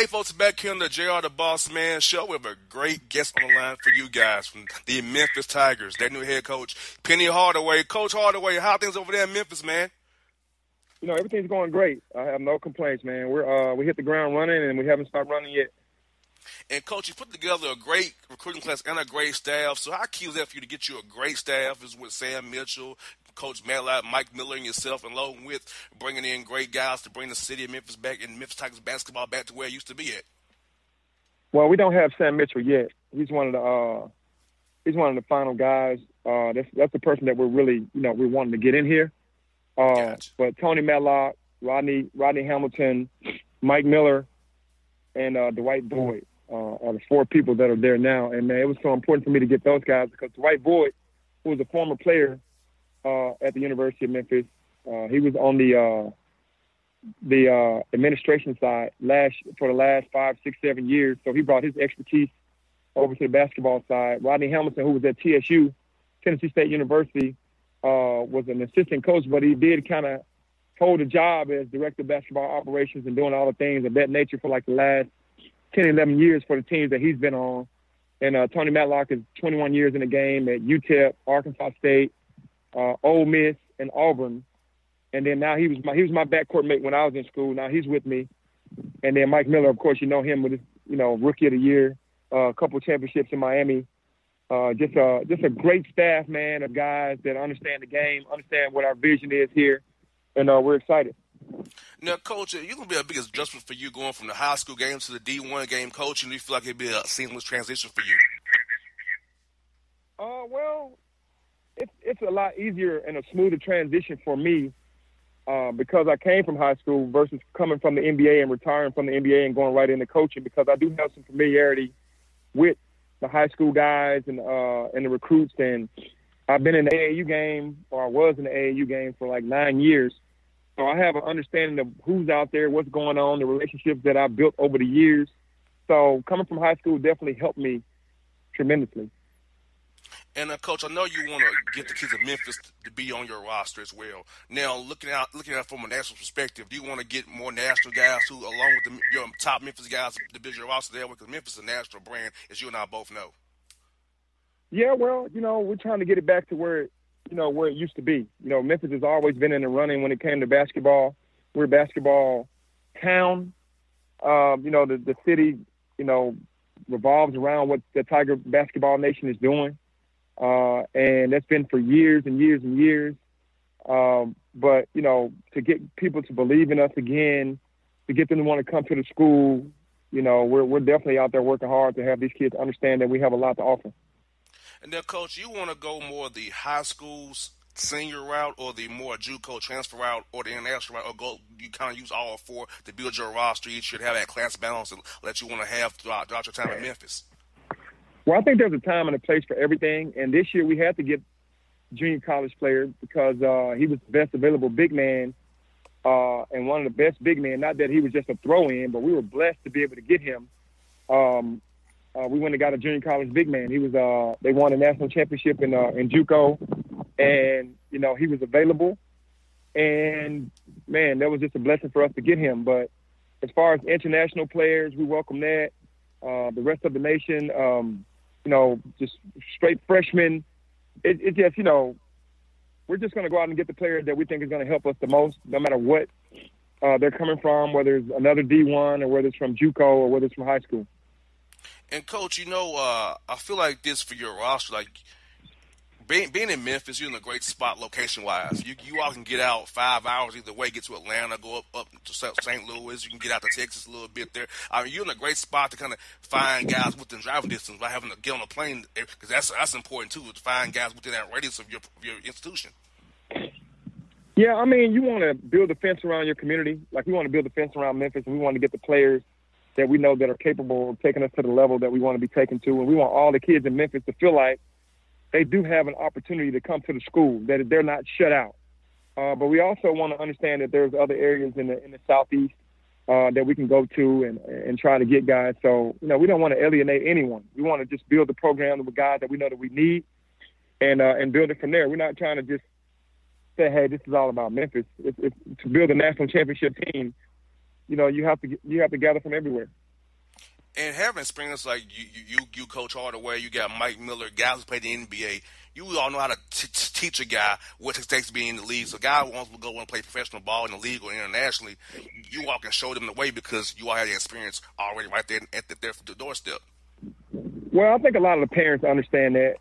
Hey, folks, back here on the JR the Bossman Show. We have a great guest on the line for you guys from the Memphis Tigers, their new head coach, Penny Hardaway. Coach Hardaway, how are things over there in Memphis, man? Everything's going great. I have no complaints, man. We hit the ground running, and we haven't stopped running yet. And, Coach, you put together a great recruiting class and a great staff. So how key is that for you to get you a great staff? Is with Sam Mitchell, Coach Matlock, Mike Miller, and yourself, and along with bringing in great guys to bring the city of Memphis back and Memphis Tigers basketball back to where it used to be at? Well, we don't have Sam Mitchell yet. He's one of the final guys. That's the person that we're really, we're wanting to get in here. Gotcha. But Tony Matlock, Rodney Hamilton, Mike Miller, and Dwight Boyd are the four people that are there now. And, man, it was so important for me to get those guys because Dwight Boyd, who was a former player at the University of Memphis, he was on the administration side for the last 5, 6, 7 years. So he brought his expertise over to the basketball side. Rodney Hamilton, who was at TSU, Tennessee State University, was an assistant coach, but he did kind of hold a job as director of basketball operations and doing all the things of that nature for like the last 10, 11 years for the teams that he's been on. And Tony Matlock is 21 years in the game at UTEP, Arkansas State, Ole Miss, and Auburn. And then now he was my backcourt mate when I was in school. Now he's with me. And then Mike Miller, of course, you know him with his, Rookie of the Year, a couple of championships in Miami. Just a great staff, man, of guys that understand the game, understand what our vision is here, and we're excited. Now, Coach, you're going to be a big adjustment for you going from the high school game to the D1 game coaching. Do you feel like it'd be a seamless transition for you? Well, it's a lot easier and a smoother transition for me because I came from high school versus coming from the NBA and retiring from the NBA and going right into coaching because I do have some familiarity with the high school guys and the recruits. And I've been in the AAU game, or I was in the AAU game for like 9 years. So I have an understanding of who's out there, what's going on, the relationships that I've built over the years. So coming from high school definitely helped me tremendously. And, Coach, I know you want to get the kids of Memphis to be on your roster as well. Now, looking at it from a national perspective, do you want to get more national guys who, along with your top Memphis guys, to build your roster there? Because Memphis is a national brand, as you and I both know. Yeah, well, we're trying to get it back to where it used to be. Memphis has always been in the running when it came to basketball. We're a basketball town. The city, revolves around what the Tiger Basketball Nation is doing. And that's been for years and years and years. But, to get people to believe in us again, to get them to want to come to the school, we're definitely out there working hard to have these kids understand that we have a lot to offer. And then, Coach, you want to go more the high school's senior route or the more JUCO transfer route or the international route, or you kind of use all four to build your roster? You should have that class balance that you want to have throughout your time in Memphis. Well, I think there's a time and a place for everything. And this year we had to get junior college players because he was the best available big man and one of the best big men. Not that he was just a throw-in, but we were blessed to be able to get him. We went and got a junior college big man. He was they won a national championship in JUCO, and he was available. And man, that was just a blessing for us to get him. But as far as international players, we welcome that. The rest of the nation, just straight freshmen. It just, we're just going to go out and get the players that we think is going to help us the most, no matter what they're coming from, whether it's another D1 or whether it's from JUCO or whether it's from high school. And, Coach, I feel like this for your roster, like being in Memphis, you're in a great spot location-wise. You all can get out 5 hours either way, get to Atlanta, go up to St. Louis. You can get out to Texas a little bit there. I mean, you're in a great spot to kind of find guys within driving distance by having to get on a plane, because that's important, too, to find guys within that radius of your institution. Yeah, I mean, you want to build a fence around your community. Like, we want to build a fence around Memphis, and we want to get the players that we know that are capable of taking us to the level that we want to be taken to. And we want all the kids in Memphis to feel like they do have an opportunity to come to the school, that they're not shut out. But we also want to understand that there's other areas in the Southeast that we can go to and try to get guys. So, we don't want to alienate anyone. We want to just build the program with guys that we know that we need and build it from there. We're not trying to just say, hey, this is all about Memphis. It's to build a national championship team, you have to gather from everywhere. And having experience like you Coach Hardaway, you got Mike Miller, guys who played in the NBA. You all know how to teach a guy what it takes to be in the league. So a guy who wants to go and play professional ball in the league or internationally, you all can show them the way because you all have the experience already right there at the doorstep. Well, I think a lot of the parents understand that.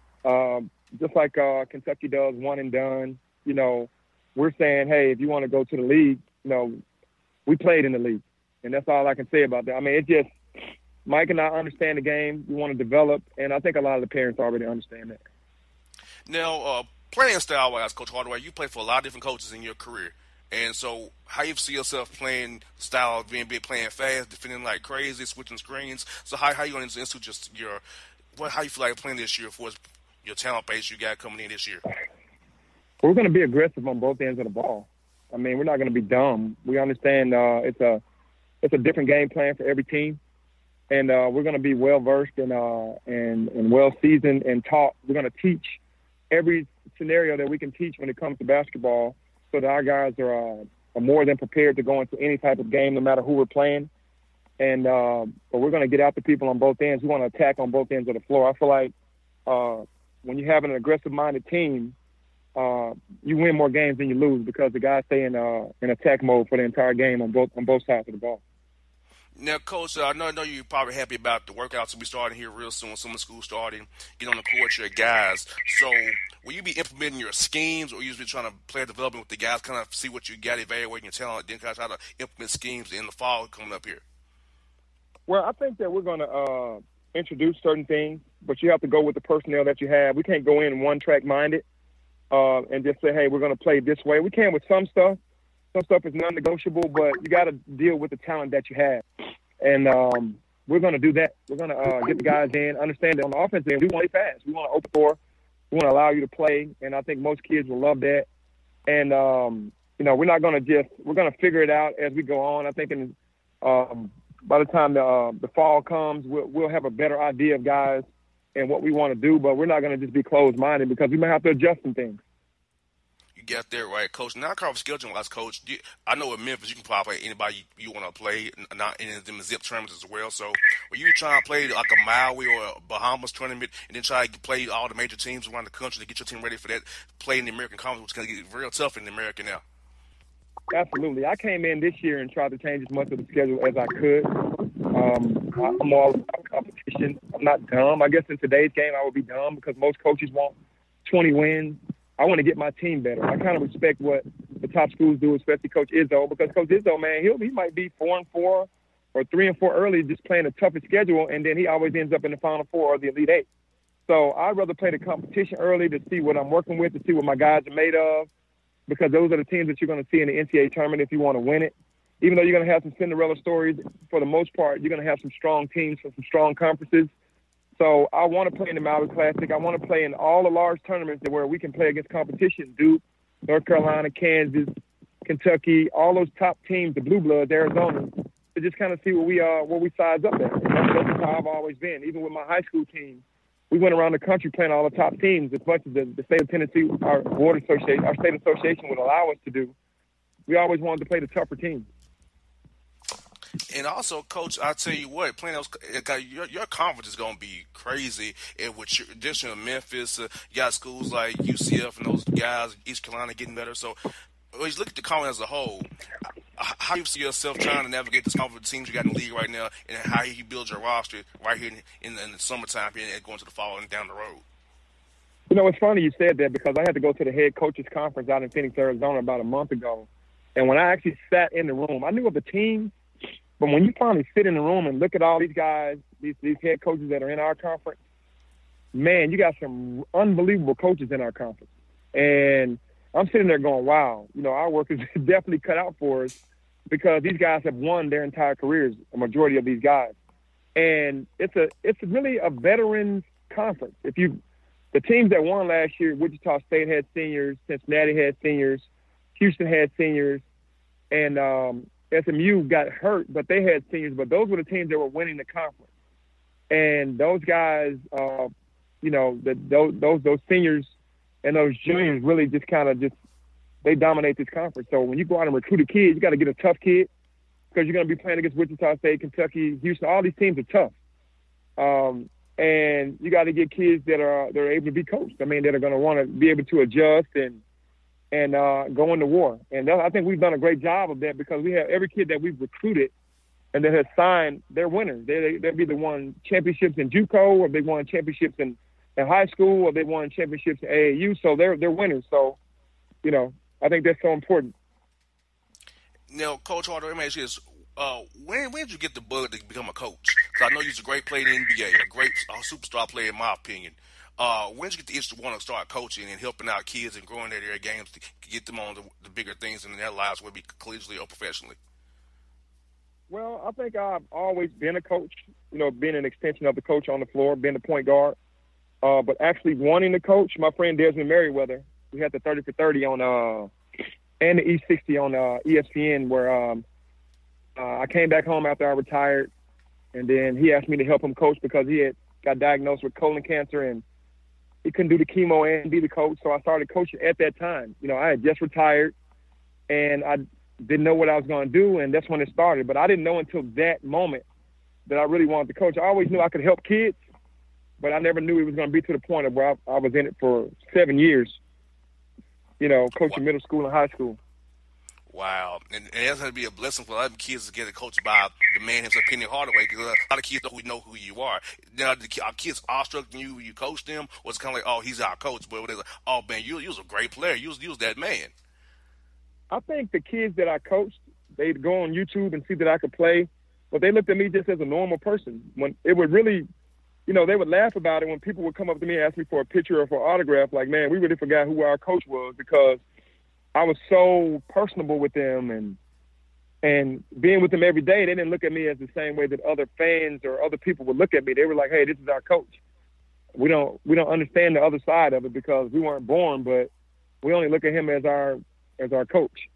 Just like Kentucky does, one and done. You know, we're saying, hey, if you want to go to the league, you know, we played in the league. And that's all I can say about that. I mean, it just – Mike and I understand the game. We want to develop, and I think a lot of the parents already understand that. Now, playing style-wise, Coach Hardaway, you played for a lot of different coaches in your career. And so how you see yourself playing style of being playing fast, defending like crazy, switching screens? So how you going to institute just how you feel like playing this year for your talent base you got coming in this year? We're going to be aggressive on both ends of the ball. I mean, we're not going to be dumb. We understand it's a different game plan for every team. And we're going to be well-versed and well-seasoned and taught. We're going to teach every scenario that we can teach when it comes to basketball so that our guys are more than prepared to go into any type of game, no matter who we're playing. And but we're going to get out the people on both ends. We want to attack on both ends of the floor. I feel like when you have an aggressive-minded team, you win more games than you lose because the guys stay in attack mode for the entire game on both sides of the ball. Now, Coach, I know you're probably happy about the workouts will be starting here real soon. Summer school starting, get on the court, your guys. So, will you be implementing your schemes, or you just be trying to play development with the guys, kind of see what you got, evaluating your talent, then kind of try to implement schemes in the fall coming up here? Well, I think that we're going to introduce certain things, but you have to go with the personnel that you have. We can't go in one-track minded and just say, hey, we're going to play this way. We can with some stuff. Some stuff is non-negotiable, but you got to deal with the talent that you have. And we're going to do that. We're going to get the guys in, understand that on the offense end, we want to play fast. We want to open the door. We want to allow you to play, and I think most kids will love that. And, we're not going to we're going to figure it out as we go on. I think by the time the fall comes, we'll have a better idea of guys and what we want to do, but we're not going to just be closed-minded because we might have to adjust some things. You got there right, Coach. Now, kind of scheduling-wise, Coach, I know in Memphis you can probably play anybody you want to play, not in them zip tournaments as well. So, were you trying to play like a Maui or a Bahamas tournament and then try to play all the major teams around the country to get your team ready for that play in the American Conference, which is going to get real tough in America now? Absolutely. I came in this year and tried to change as much of the schedule as I could. I'm all about competition. I'm not dumb. I guess in today's game I would be dumb because most coaches want 20 wins. I want to get my team better. I kind of respect what the top schools do, especially Coach Izzo, because Coach Izzo, man, he might be 4-4 or 3-4 early, just playing the toughest schedule, and then he always ends up in the Final Four or the Elite Eight. So I'd rather play the competition early to see what I'm working with, to see what my guys are made of, because those are the teams that you're going to see in the NCAA tournament if you want to win it. Even though you're going to have some Cinderella stories, for the most part, you're going to have some strong teams from some strong conferences. So I want to play in the Maui Classic. I want to play in all the large tournaments where we can play against competition. Duke, North Carolina, Kansas, Kentucky, all those top teams, the Blue Bloods, Arizona, to just kind of see where we size up at. That's how I've always been. Even with my high school team, we went around the country playing all the top teams as much as the state of Tennessee, our state association would allow us to do. We always wanted to play the tougher teams. And also, Coach, I tell you what, playing those, your conference is going to be crazy. And with your addition of Memphis, you got schools like UCF and those guys, East Carolina getting better. So, when you look at the conference as a whole, how you see yourself trying to navigate this conference teams you got in the league right now, and how you build your roster right here in the summertime and going to the fall and down the road? You know, it's funny you said that because I had to go to the head coaches conference out in Phoenix, Arizona about a month ago. And when I actually sat in the room, I knew of the team. But when you finally sit in the room and look at all these guys, these head coaches that are in our conference, man, you got some unbelievable coaches in our conference. And I'm sitting there going, wow, you know, our work is definitely cut out for us because these guys have won their entire careers, a majority of these guys. And it's really a veterans conference. The teams that won last year, Wichita State had seniors, Cincinnati had seniors, Houston had seniors, and SMU got hurt, but they had seniors. But those were the teams that were winning the conference. And those guys, those seniors and those juniors really just they dominate this conference. So when you go out and recruit a kid, you got to get a tough kid because you're going to be playing against Wichita State, Kentucky, Houston. All these teams are tough. And you got to get kids that are able to be coached. I mean, that are going to want to be able to adjust and go into war. And I think we've done a great job of that because we have every kid that we've recruited and that has signed, they're winners. They've either won championships in JUCO or they won championships in high school or they won championships in AAU. So they're winners. So, I think that's so important. Now, Coach Hardaway, let me ask you this. When did you get the bug to become a coach? Because I know you're a great player in the NBA, a great superstar player in my opinion. When did you get the itch to want to start coaching and helping out kids and growing their games to get them on the bigger things in their lives, whether it be collegiately or professionally? Well, I think I've always been a coach, being an extension of the coach on the floor, being the point guard. But actually wanting to coach, my friend Desmond Merriweather, we had the 30 for 30 on and the E60 on ESPN where I came back home after I retired, and then he asked me to help him coach because he had got diagnosed with colon cancer and he couldn't do the chemo and be the coach. So I started coaching at that time. I had just retired and I didn't know what I was going to do, and that's when it started. But I didn't know until that moment that I really wanted to coach. I always knew I could help kids, but I never knew it was going to be to the point of where I was in it for 7 years, coaching middle school and high school. Wow. And that's going to be a blessing for a lot of kids to get coached by the man himself, Penny Hardaway, because a lot of kids know who you are. Now, are kids awestruck when you coach them, or it's kind of like, oh, he's our coach, but they're like, oh, man, you was a great player. You was that man. I think the kids that I coached, they'd go on YouTube and see that I could play, but they looked at me just as a normal person. When it would really, they would laugh about it when people would come up to me and ask me for a picture or for an autograph, like, man, we really forgot who our coach was because I was so personable with them and being with them every day, they didn't look at me as the same way that other fans or other people would look at me. They were like, hey, this is our coach. We don't understand the other side of it because we weren't born, but we only look at him as our coach.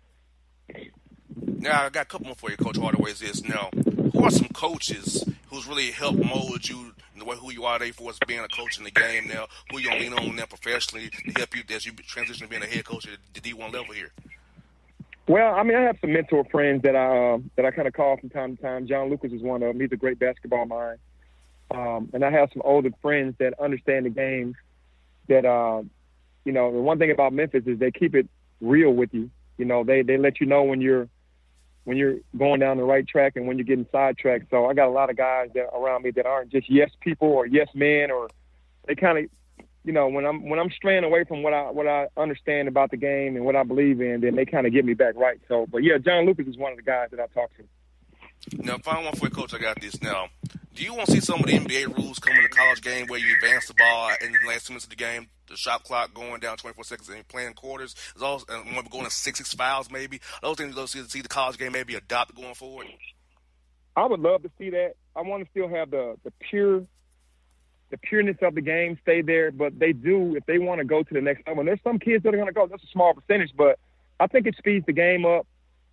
Now, I got a couple more for you, Coach Hardaway. Now, who are some coaches who's really helped mold you in the way who you are today for us being a coach in the game now? Who you lean on now professionally to help you as you transition to being a head coach at the D1 level here? Well, I mean, I have some mentor friends that I kind of call from time to time. John Lucas is one of them. He's a great basketball mind. And I have some older friends that understand the game that, the one thing about Memphis is they keep it real with you. They let you know when you're going down the right track and when you're getting sidetracked. So I got a lot of guys that around me that aren't just yes people or yes men, or they kind of, when I'm straying away from what I understand about the game and what I believe in, then they kind of get me back right. So, but yeah, John Lucas is one of the guys that I talk to. Now, final one for you, Coach. I got this now. Do you want to see some of the NBA rules come in the college game where you advance the ball in the last 2 minutes of the game, the shot clock going down 24 seconds and playing quarters, and going to 6 fouls maybe? Those things you'd love to see the college game maybe adopt going forward? I would love to see that. I want to still have the pureness of the game stay there, but they do, if they want to go to the next level. And there's some kids that are going to go. That's a small percentage, but I think it speeds the game up.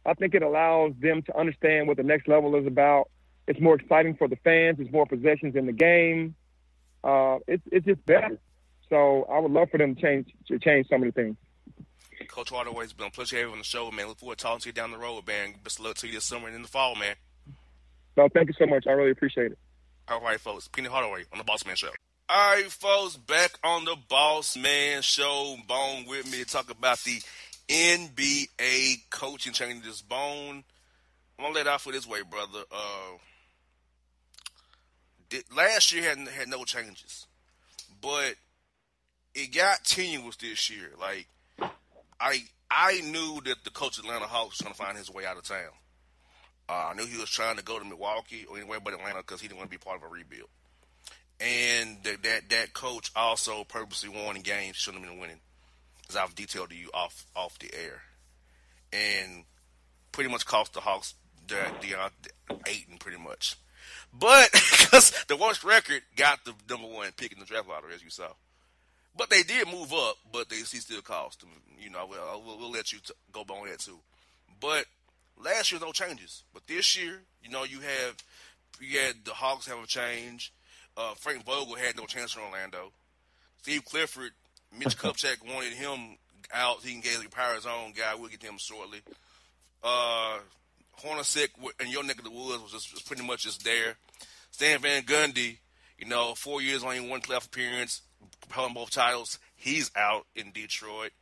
I think it allows them to understand what the next level is about. It's more exciting for the fans. There's more possessions in the game. It's just better. So I would love for them to change some of the things. Coach Hardaway, it's been a pleasure having you on the show, man. Look forward to talking to you down the road, man. Best of luck to you this summer and in the fall, man. No, thank you so much. I really appreciate it. All right, folks. Penny Hardaway on the Bossman Show. All right, folks. Back on the Bossman Show. Bone with me to talk about the NBA coaching changes. Bone, I'm going to let it out for this way, brother. Last year had no changes, but it got tenuous this year. Like, I knew that the coach of Atlanta Hawks was trying to find his way out of town. I knew he was trying to go to Milwaukee or anywhere but Atlanta because he didn't want to be part of a rebuild. And that coach also purposely won in games he shouldn't have been winning, as I've detailed to you off the air, and pretty much cost the Hawks the 8 pretty much. But because the worst record got the number 1 pick in the draft lottery, as you saw. But they did move up, but he still cost them. We'll let you go on that too. But last year, no changes. But this year, you had the Hawks have a change. Frank Vogel had no chance in Orlando. Steve Clifford, Mitch Kupchak wanted him out. He can get power his own guy. We'll get to him shortly. Hornacek and your neck of the woods was pretty much just there. Stan Van Gundy, 4 years, only one playoff appearance, held both titles. He's out in Detroit.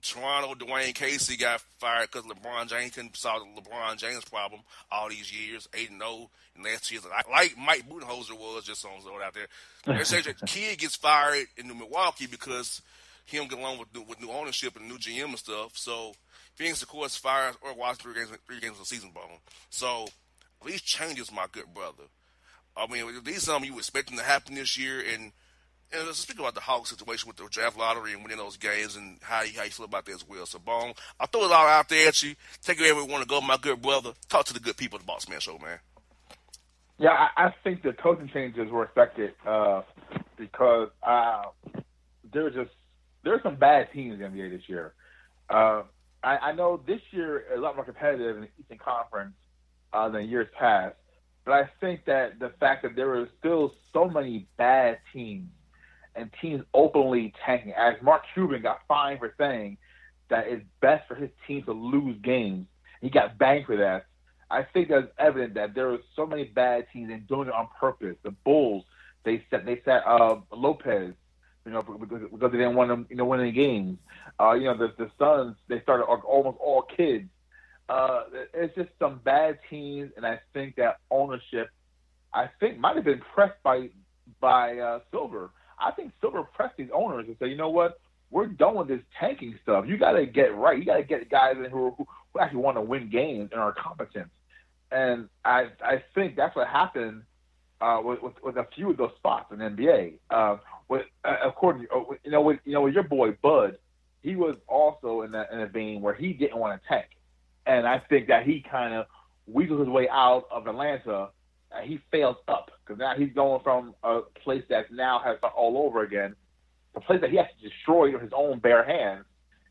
Toronto, Dwayne Casey got fired because LeBron James couldn't solve the LeBron James problem all these years, 8-0. And last year, like Mike Budenholzer was, just on zone out there. They're saying that Kid gets fired in Milwaukee because he don't get along with new ownership and new GM and stuff. So Phoenix, of course, fires or watch three games of the season ball. So these changes, my good brother. I mean, these something you expecting to happen this year, and let's speak about the Hawks situation with the draft lottery and winning those games and how you feel about that as well. So, Bone, I'll throw it all out there at you. Take it wherever you want to go, my good brother. Talk to the good people at the Bossman Show, man. Yeah, I think the coaching changes were expected because there's some bad teams in the NBA this year. I know this year is a lot more competitive in the Eastern Conference than years past, but I think that the fact that there are still so many bad teams and teams openly tanking, as Mark Cuban got fined for saying that it's best for his team to lose games. He got banged for that. I think that's evident that there are so many bad teams and doing it on purpose. The Bulls, they set Lopez, because they didn't want them, win any games. The Suns, they started almost all kids. It's just some bad teams, and I think that ownership, might have been pressed by Silver. I think Silver pressed these owners and said, you know what, we're done with this tanking stuff. You got to get right. You got to get guys in who actually want to win games and are competent. And I think that's what happened with a few of those spots in the NBA. With your boy Bud, he was also in a vein where he didn't want to tank. And I think that he kind of weaseled his way out of Atlanta. He failed up because now he's going from a place that now has all over again, a place that he actually destroyed with his own bare hands.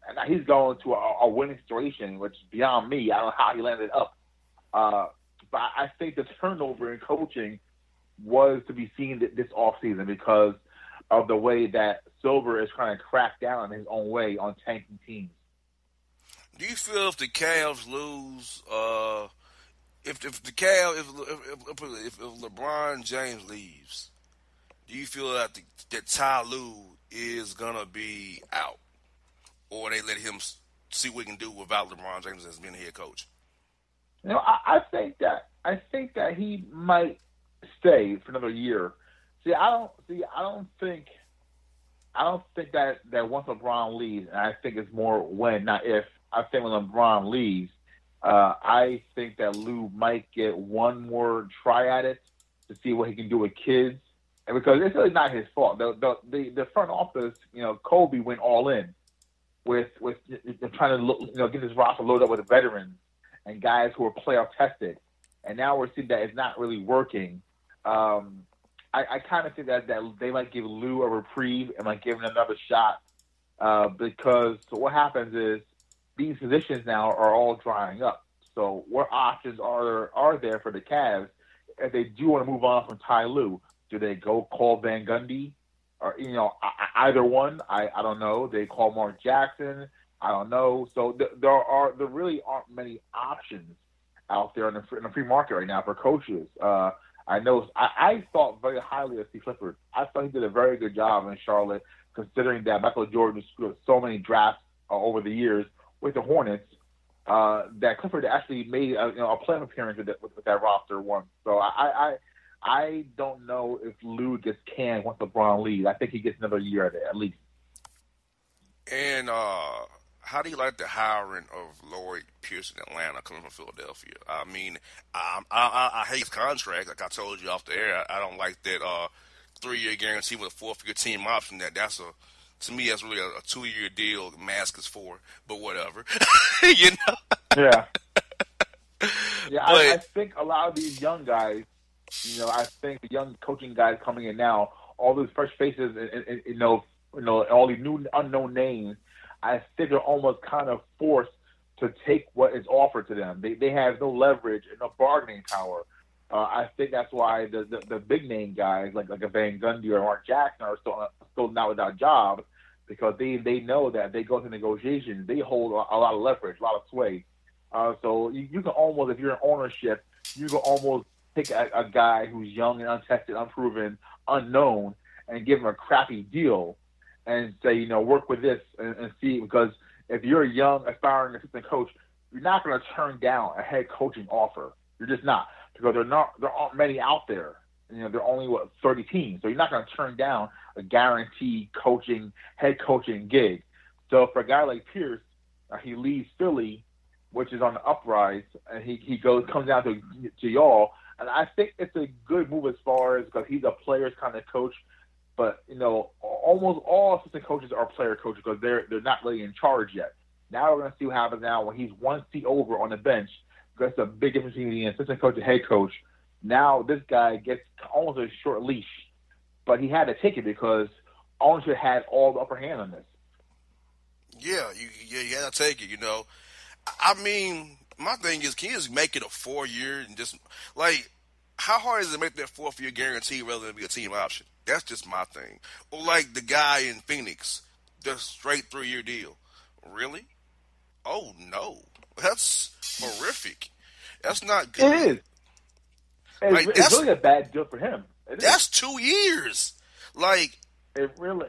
And now he's going to a winning situation, which is beyond me. I don't know how he landed up. But I think the turnover in coaching was to be seen this offseason because of the way that Silver is trying to crack down in his own way on tanking teams. Do you feel if the Cavs lose, if LeBron James leaves, do you feel that Ty Lue is gonna be out, or they let him see what he can do without LeBron James as being the head coach? I think that he might stay for another year. I don't think that once LeBron leaves, and I think it's more when, not if. I think when LeBron leaves, I think that Lue might get one more try at it to see what he can do with kids, and because it's really not his fault. The front office, Kobe went all in with trying to get his roster loaded up with veterans and guys who are playoff tested, and now we're seeing that it's not really working. I kind of think that they might give Lue a reprieve and might give him another shot because what happens is these positions now are all drying up. So what options are there for the Cavs if they do want to move on from Ty Lue? Do they go call Van Gundy? Or, either one? I don't know. They call Mark Jackson? I don't know. So there really aren't many options out there in the free market right now for coaches. I know I thought very highly of Steve Clifford. I thought he did a very good job in Charlotte, considering that Michael Jordan screwed up so many drafts over the years with the Hornets. That Clifford actually made a playoff appearance with that roster once. So I don't know if Lue gets canned once LeBron leaves. I think he gets another year at least. And how do you like the hiring of Lloyd Pierce in Atlanta coming from Philadelphia? I mean, I hate his contract. Like I told you off the air, I don't like that 3-year guarantee with a 4-figure team option. To me, that's really a 2-year deal. Mask is 4, but whatever. Yeah. Yeah, I think a lot of these young guys, I think the young coaching guys coming in now, all those fresh faces, and all these new unknown names, I think they're almost kind of forced to take what is offered to them. They have no leverage and no bargaining power. I think that's why the big name guys like a Van Gundy or Mark Jackson are still not without jobs because they know that they go to negotiations. They hold a lot of leverage, a lot of sway. So you can almost, if you're in ownership, you can almost take a guy who's young and untested, unproven, unknown, and give him a crappy deal and say, work with this and see, because if you're a young, aspiring assistant coach, you're not going to turn down a head coaching offer. You're just not, because there aren't many out there. There are only 30 teams, so you're not going to turn down a guaranteed head coaching gig. So for a guy like Pierce, he leaves Philly, which is on the uprise, and he comes down to y'all, and I think it's a good move as far as, because he's a player's kind of coach. But almost all assistant coaches are player coaches because they're not really in charge yet. Now we're going to see what happens now when he's one seat over on the bench. Because it's a big difference between the assistant coach and head coach. Now this guy gets almost a short leash, but he had to take it because ownership had all the upper hand on this. Yeah, you got to take it. I mean, my thing is, can you just make it a 4-year and just how hard is it to make that 4th-year guarantee rather than be a team option? That's just my thing. Or like the guy in Phoenix, the straight 3-year deal. Really? Oh, no. That's horrific. That's not good. It is. It's really a bad deal for him. That's 2 years. It really.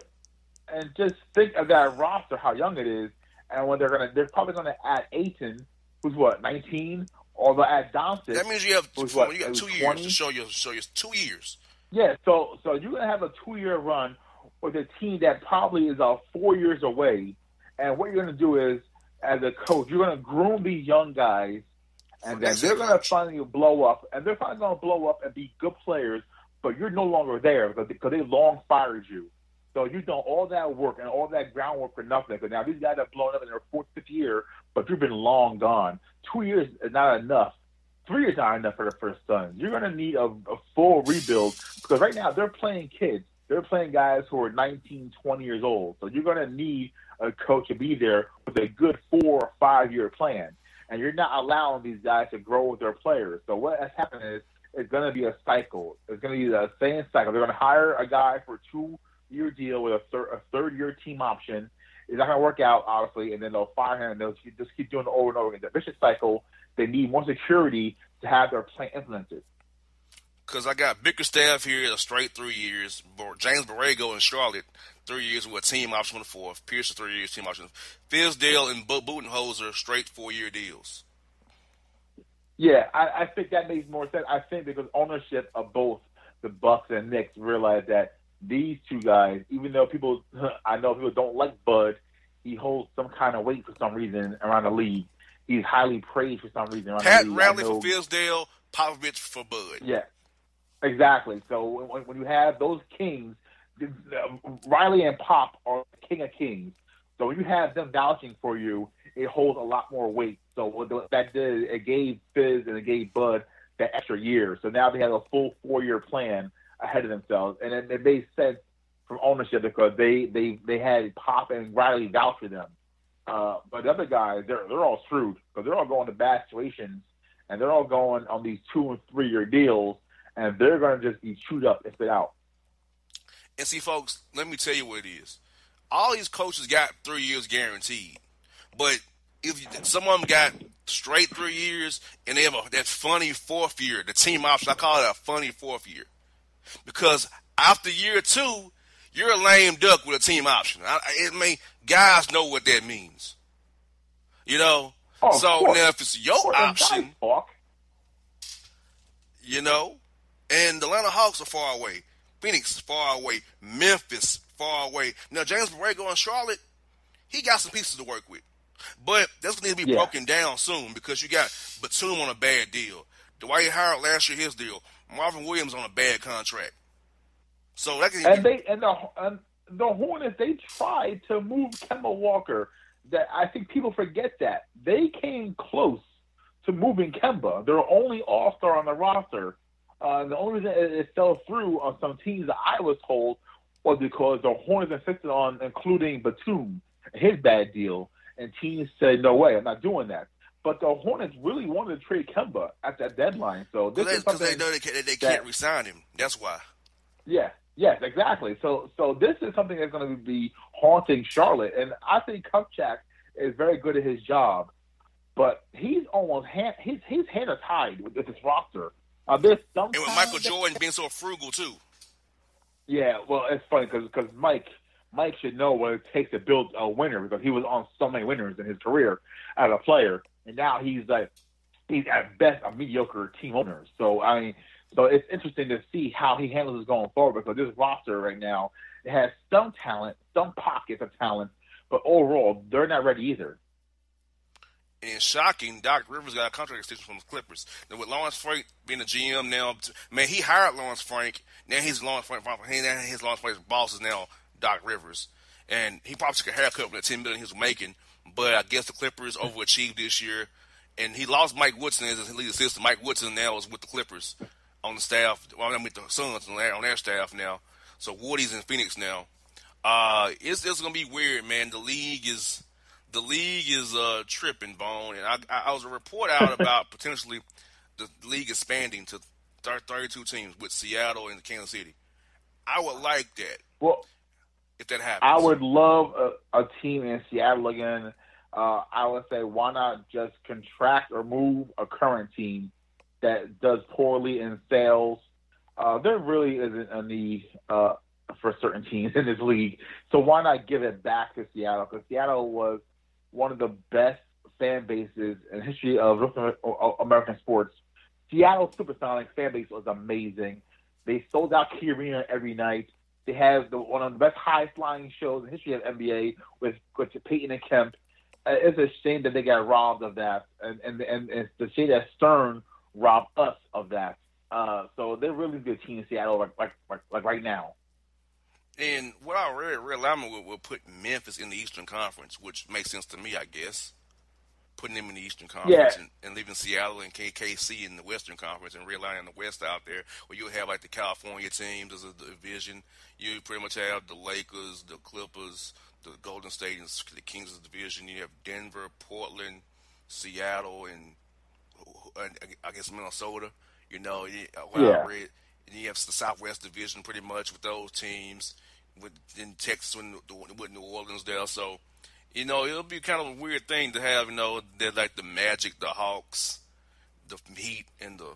And just think of that roster, how young it is, and when they're probably gonna add Ayton, who's 19, or they'll add Doncic. That means you have you got 2 years 20? to show your 2 years. Yeah, so you're gonna have a 2-year run with a team that probably is 4 years away, and what you're gonna do is, as a coach, you're gonna groom these young guys, and then they're gonna finally blow up, and they're finally gonna blow up and be good players, but you're no longer there because they long fired you. So you've done all that work and all that groundwork for nothing. Because now these guys have blown up in their 4th, 5th year, but you've been long gone. 2 years is not enough. 3 years is not enough for the first Suns. You're going to need a full rebuild, because right now they're playing kids. They're playing guys who are 19, 20 years old. So you're going to need a coach to be there with a good 4 or 5 year plan. And you're not allowing these guys to grow with their players. So what has happened is it's going to be a cycle. It's going to be the same cycle. They're going to hire a guy for a 2-year deal with a third-year team option. It's not going to work out, obviously, and then they'll fire him, and they'll just keep doing it over and over again. The vicious cycle. They need more security to have their plan implemented. Because I got Bickerstaff here, a straight 3 years. James Borrego in Charlotte, 3 years with a team option on the 4th. Pierce, 3 years, team option. Fizdale and Budenholzer, straight 4-year deals. Yeah, I think that makes more sense. I think because ownership of both the Bucks and Knicks realize that these two guys, even though I know people don't like Bud, he holds some kind of weight for some reason around the league. He's highly praised for some reason around Pat the league. Riley for Fizdale, Popovich for Bud. Yeah, exactly. So when you have those kings, Riley and Pop are the king of kings. So when you have them vouching for you, it holds a lot more weight. So what that did, it gave Fizz and it gave Bud that extra year. So now they have a full 4-year plan ahead of themselves, and it made sense from ownership because they had Pop and Riley vouch for them. But the other guys, they're all screwed because they're all going to bad situations, and they're all going on these 2- and 3-year deals, and they're going to just be chewed up and spit out. And see, folks, let me tell you what it is. All these coaches got 3 years guaranteed, but if some of them got straight 3 years and they have that funny 4th year, the team option, I call it a funny 4th year. Because after year 2, you're a lame duck with a team option. Guys know what that means. So now if it's your option, and the Atlanta Hawks are far away, Phoenix is far away, Memphis far away. Now James Borrego in Charlotte, he got some pieces to work with. But that's going to need to be broken down soon because you got Batum on a bad deal. Dwight Howard last year, his deal. Marvin Williams on a bad contract. So that can the Hornets, they tried to move Kemba Walker. That I think people forget that. They came close to moving Kemba. They're the only all-star on the roster. The only reason it fell through on some teams that I was told was because the Hornets insisted on including Batum, his bad deal, and teams said, no way, I'm not doing that. But the Hornets really wanted to trade Kemba at that deadline. So this is something because they know they can't re-sign him. That's why. Yeah. Yes, exactly. So this is something that's going to be haunting Charlotte, and I think Kupchak is very good at his job, but he's almost his hand is tied with this roster. There's some And with Michael Jordan being so frugal too. Yeah, well, it's funny because Mike should know what it takes to build a winner because he was on so many winners in his career as a player, and now he's at best a mediocre team owner. So so it's interesting to see how he handles this going forward because this roster right now it has some talent, some pockets of talent, but overall they're not ready either. And shocking, Doc Rivers got a contract extension from the Clippers. Now with Lawrence Frank being a GM now, man, he hired Lawrence Frank. Now he's Lawrence Frank. His Lawrence Frank's boss is now Doc Rivers, and he probably took a haircut with that $10 million he was making. But I guess the Clippers overachieved this year, and he lost Mike Woodson as his lead assistant. Mike Woodson now is with the Clippers on the staff. Well, I'm with the Suns on their staff now. So Woody's in Phoenix now. It's going to be weird, man. The league is tripping, Bone. And I was a report out about potentially the league expanding to 32 teams with Seattle and Kansas City. I would like that. Well, if that happens, I would love a team in Seattle again. I would say why not just contract or move a current team that does poorly in sales. There really isn't a need for certain teams in this league. So why not give it back to Seattle? Because Seattle was one of the best fan bases in the history of American sports. Seattle Supersonics fan base was amazing. They sold out Key Arena every night. They have one of the best high-flying shows in the history of NBA with Peyton and Kemp. It's a shame that they got robbed of that, and it's the shame that Stern robbed us of that. So they're really good team in Seattle, like right now. And what I read alignment will put Memphis in the Eastern Conference, which makes sense to me, I guess. Putting them in the Eastern Conference and leaving Seattle and KC in the Western Conference and realigning the West out there, where you'll have like the California teams as a division. You pretty much have the Lakers, the Clippers, the Golden State, and the Kings as a division. You have Denver, Portland, Seattle, and I guess Minnesota. You know, I read. And you have the Southwest Division pretty much with those teams, in Texas with New Orleans there. So, you know, it'll be kind of a weird thing to have, you know, they're like the Magic, the Hawks, the Heat, and the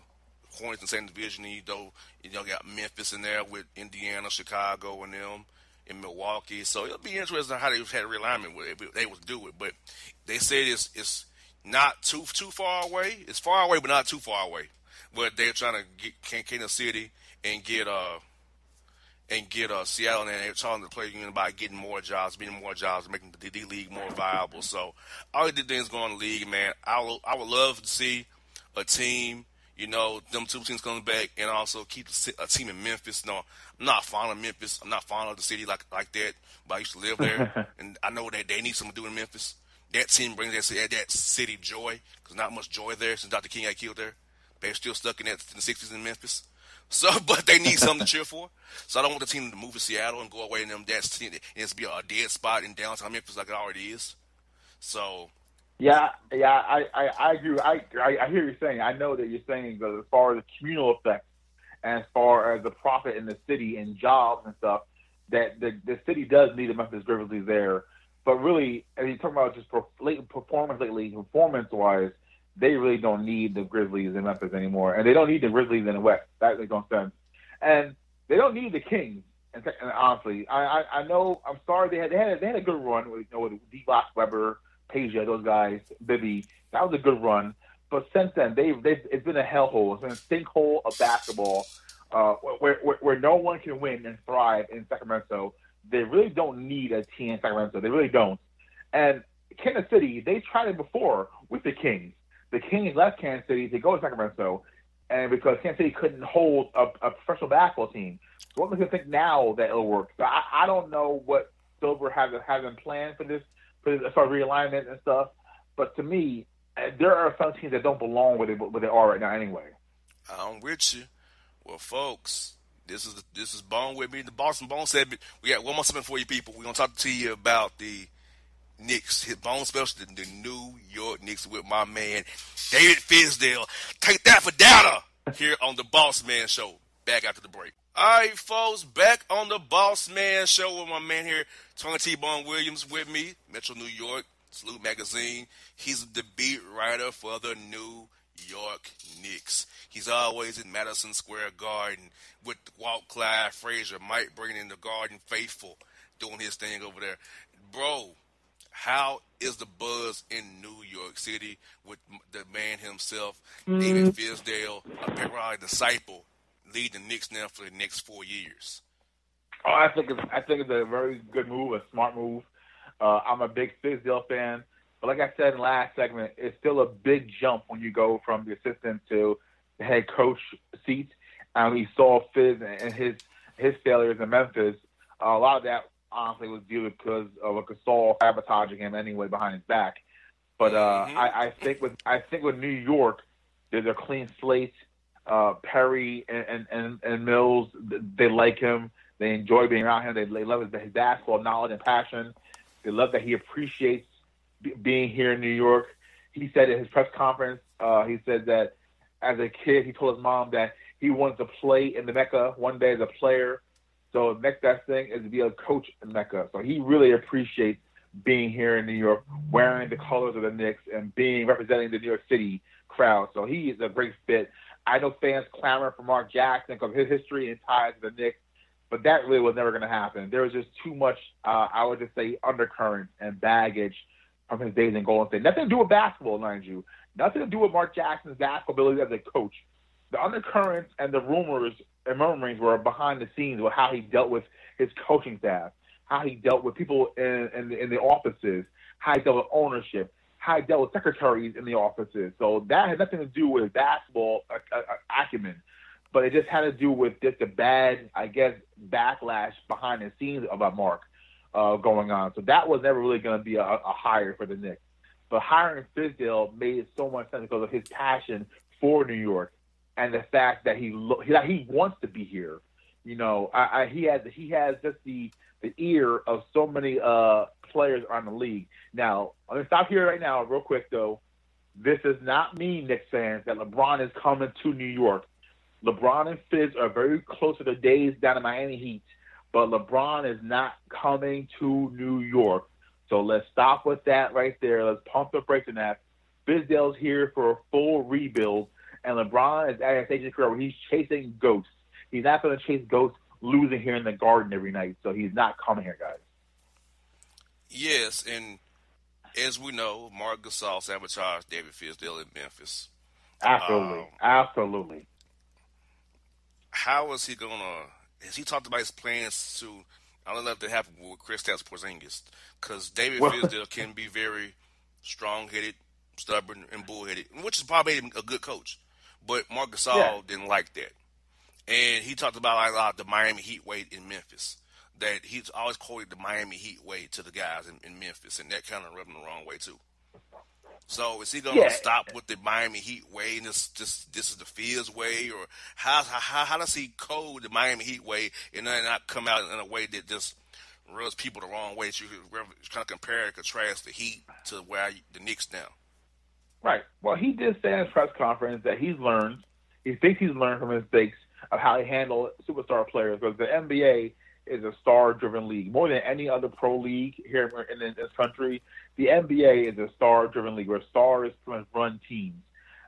Hornets in the same division. You got Memphis in there with Indiana, Chicago, and them in Milwaukee. So it'll be interesting how they had a realignment with it. They would do it, but they said it's not too far away. It's far away, but not too far away. But they're trying to get Kansas City and get Seattle, and they're trying to play by getting more jobs, making the D League more viable. So all the things going on in the league, man. I would love to see a team, you know, them two teams coming back, and also keep a team in Memphis. No, I'm not fond of Memphis. I'm not fond of the city like that, but I used to live there, and I know that they need something to do in Memphis. That team brings that city joy, because not much joy there since Dr. King got killed there. They're still stuck in the 60s in Memphis. So, but they need something to cheer for. So I don't want the team to move to Seattle and go away and it's be a dead spot in downtown Memphis like it already is. So. Yeah, I agree. I hear you saying. I know that you're saying that as far as the communal effect and as far as the profit in the city and jobs and stuff, that the city does need the Memphis Grizzlies there. But really, as you talk about just performance-wise, they really don't need the Grizzlies in Memphis anymore, and they don't need the Grizzlies in the West. That makes no sense. And they don't need the Kings. And honestly, I know. I'm sorry they had a good run with D-Box, Weber, Peja, those guys, Bibby. That was a good run. But since then, it's been a hellhole. It's been a sinkhole of basketball where no one can win and thrive in Sacramento. They really don't need a team in Sacramento. They really don't. And Kansas City, they tried it before with the Kings. The Kings left Kansas City to go to Sacramento, and because Kansas City couldn't hold a professional basketball team. So what makes you think now that it'll work? So I don't know what Silver has in plan for this sort of realignment and stuff. But to me, there are some teams that don't belong where they are right now anyway. I'm with you. Well, folks, this is Bone with me. The Boston Bone said we got one more segment for you people. We're gonna talk to you about the Knicks, his Bone special, the New York Knicks with my man David Fizdale. Take that for data here on the Bossman Show. Back after the break. All right, folks, back on the Bossman Show with my man here, Tony T-Bone Williams with me, Metro New York, Salute Magazine. He's the beat writer for the New York Knicks. He's always in Madison Square Garden with Walt Clyde Frazier, Mike Breen in the Garden Faithful doing his thing over there. Bro, how is the buzz in New York City with the man himself, David Fizdale, a Perry disciple, leading the Knicks now for the next 4 years? Oh, I think it's a very good move, a smart move. I'm a big Fizdale fan, but like I said in the last segment, it's still a big jump when you go from the assistant to the head coach seat. We saw Fizz and his failures in Memphis. A lot of that honestly was due because of Gasol sabotaging him anyway behind his back. But I think with New York, there's a clean slate. Perry and Mills, they like him. They enjoy being around him. They love his basketball knowledge and passion. They love that he appreciates being here in New York. He said at his press conference, he said that as a kid, he told his mom that he wanted to play in the Mecca one day as a player. So the next best thing is to be a coach in Mecca. So he really appreciates being here in New York, wearing the colors of the Knicks and representing the New York City crowd. So he is a great fit. I know fans clamor for Mark Jackson because of his history and ties to the Knicks, but that really was never going to happen. There was just too much, I would just say, undercurrent and baggage from his days in Golden State. Nothing to do with basketball, mind you. Nothing to do with Mark Jackson's basketball ability as a coach. The undercurrents and the rumors and murmurings were behind the scenes with how he dealt with his coaching staff, how he dealt with people in the offices, how he dealt with ownership, how he dealt with secretaries in the offices. So that had nothing to do with basketball acumen, but it just had to do with just the bad, I guess, backlash behind the scenes about Mark going on. So that was never really going to be a hire for the Knicks. But hiring Fizdale made so much sense because of his passion for New York and the fact that he wants to be here. You know, he has just the ear of so many players around the league. Now, I'm going to stop here right now real quick, though. This does not mean, Knicks fans, that LeBron is coming to New York. LeBron and Fizz are very close to the days down in Miami Heat, but LeBron is not coming to New York. So let's stop with that right there. Let's pump the brakes on that. Fizdale's here for a full rebuild, and LeBron is at a stage in his career where he's chasing ghosts. He's not going to chase ghosts losing here in the Garden every night, so he's not coming here, guys. Yes, and as we know, Marc Gasol sabotaged David Fizdale in Memphis. Absolutely. How is he going to – has he talked about his plans to – I don't know if that happened with Kristaps Porzingis, because David Fizdale can be very strong-headed, stubborn, and bullheaded, which is probably a good coach. But Marc Gasol didn't like that. And he talked about the Miami Heat way in Memphis, that he's always quoted the Miami Heat way to the guys in Memphis, and that kind of rubbed him the wrong way too. So is he going to stop with the Miami Heat way, and this is the Fizz way, or how does he code the Miami Heat way and then not come out in a way that just rubs people the wrong way? So you kind of compare and contrast the Heat to where the Knicks now. Right. Well, he did say in his press conference that he thinks he's learned from his mistakes of how he handled superstar players, because the NBA is a star-driven league. More than any other pro league here in this country, the NBA is a star-driven league where stars run teams,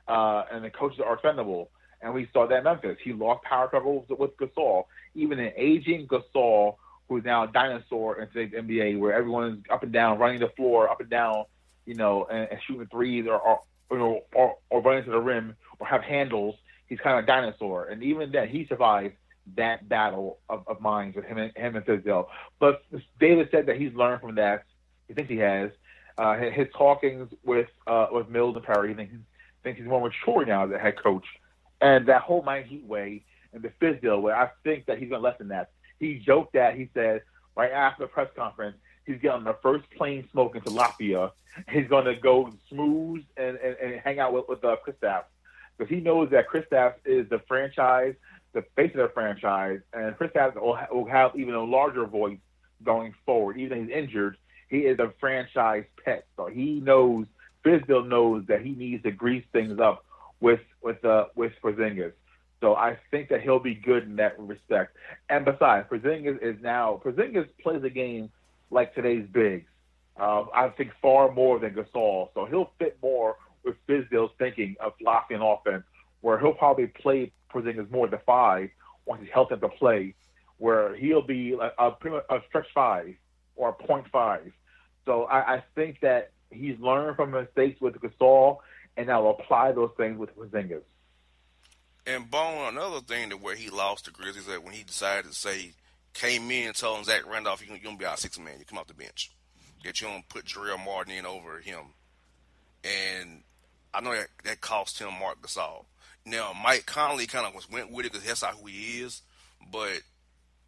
and the coaches are expendable. And we saw that in Memphis. He lost power struggles with Gasol. Even an aging Gasol, who's now a dinosaur in today's NBA, where everyone is up and down, running the floor, up and down, and shooting threes or running to the rim or have handles. He's kind of a dinosaur. And even then, he survived that battle of minds with him and Fizdale. But David said that he's learned from that. He thinks he has. His talkings with Mills and Perry, he thinks he's more mature now as a head coach. And that whole Miami Heat way and the Fizdale way, I think that he's going to lessen that. He joked that, he said, right after the press conference, he's getting the first plane smoke into Latvia. He's going to go smooth and hang out with Kristaps, because he knows that Kristaps is the franchise, the face of the franchise, and Kristaps will have even a larger voice going forward. Even if he's injured, he is a franchise pet. So he knows, Fizdale knows that he needs to grease things up with Porzingis. So I think that he'll be good in that respect. And besides, Porzingis plays a game like today's bigs. I think far more than Gasol. So he'll fit more with Fizdale's thinking of philosophy and offense, where he'll probably play Porzingis more at the 5 once he's healthy to play, where he'll be pretty much a stretch 5 or a point 5. So I think that he's learned from mistakes with Gasol, and now apply those things with Porzingis. And Bone, another thing that where he lost the Grizzlies that when he decided to say, came in and told him Zach Randolph, you're going to be our 6th man. You come off the bench. That you don't put Jarrell Martin in over him. And I know that cost him Marc Gasol. Now, Mike Conley kind of went with it because that's not who he is. But,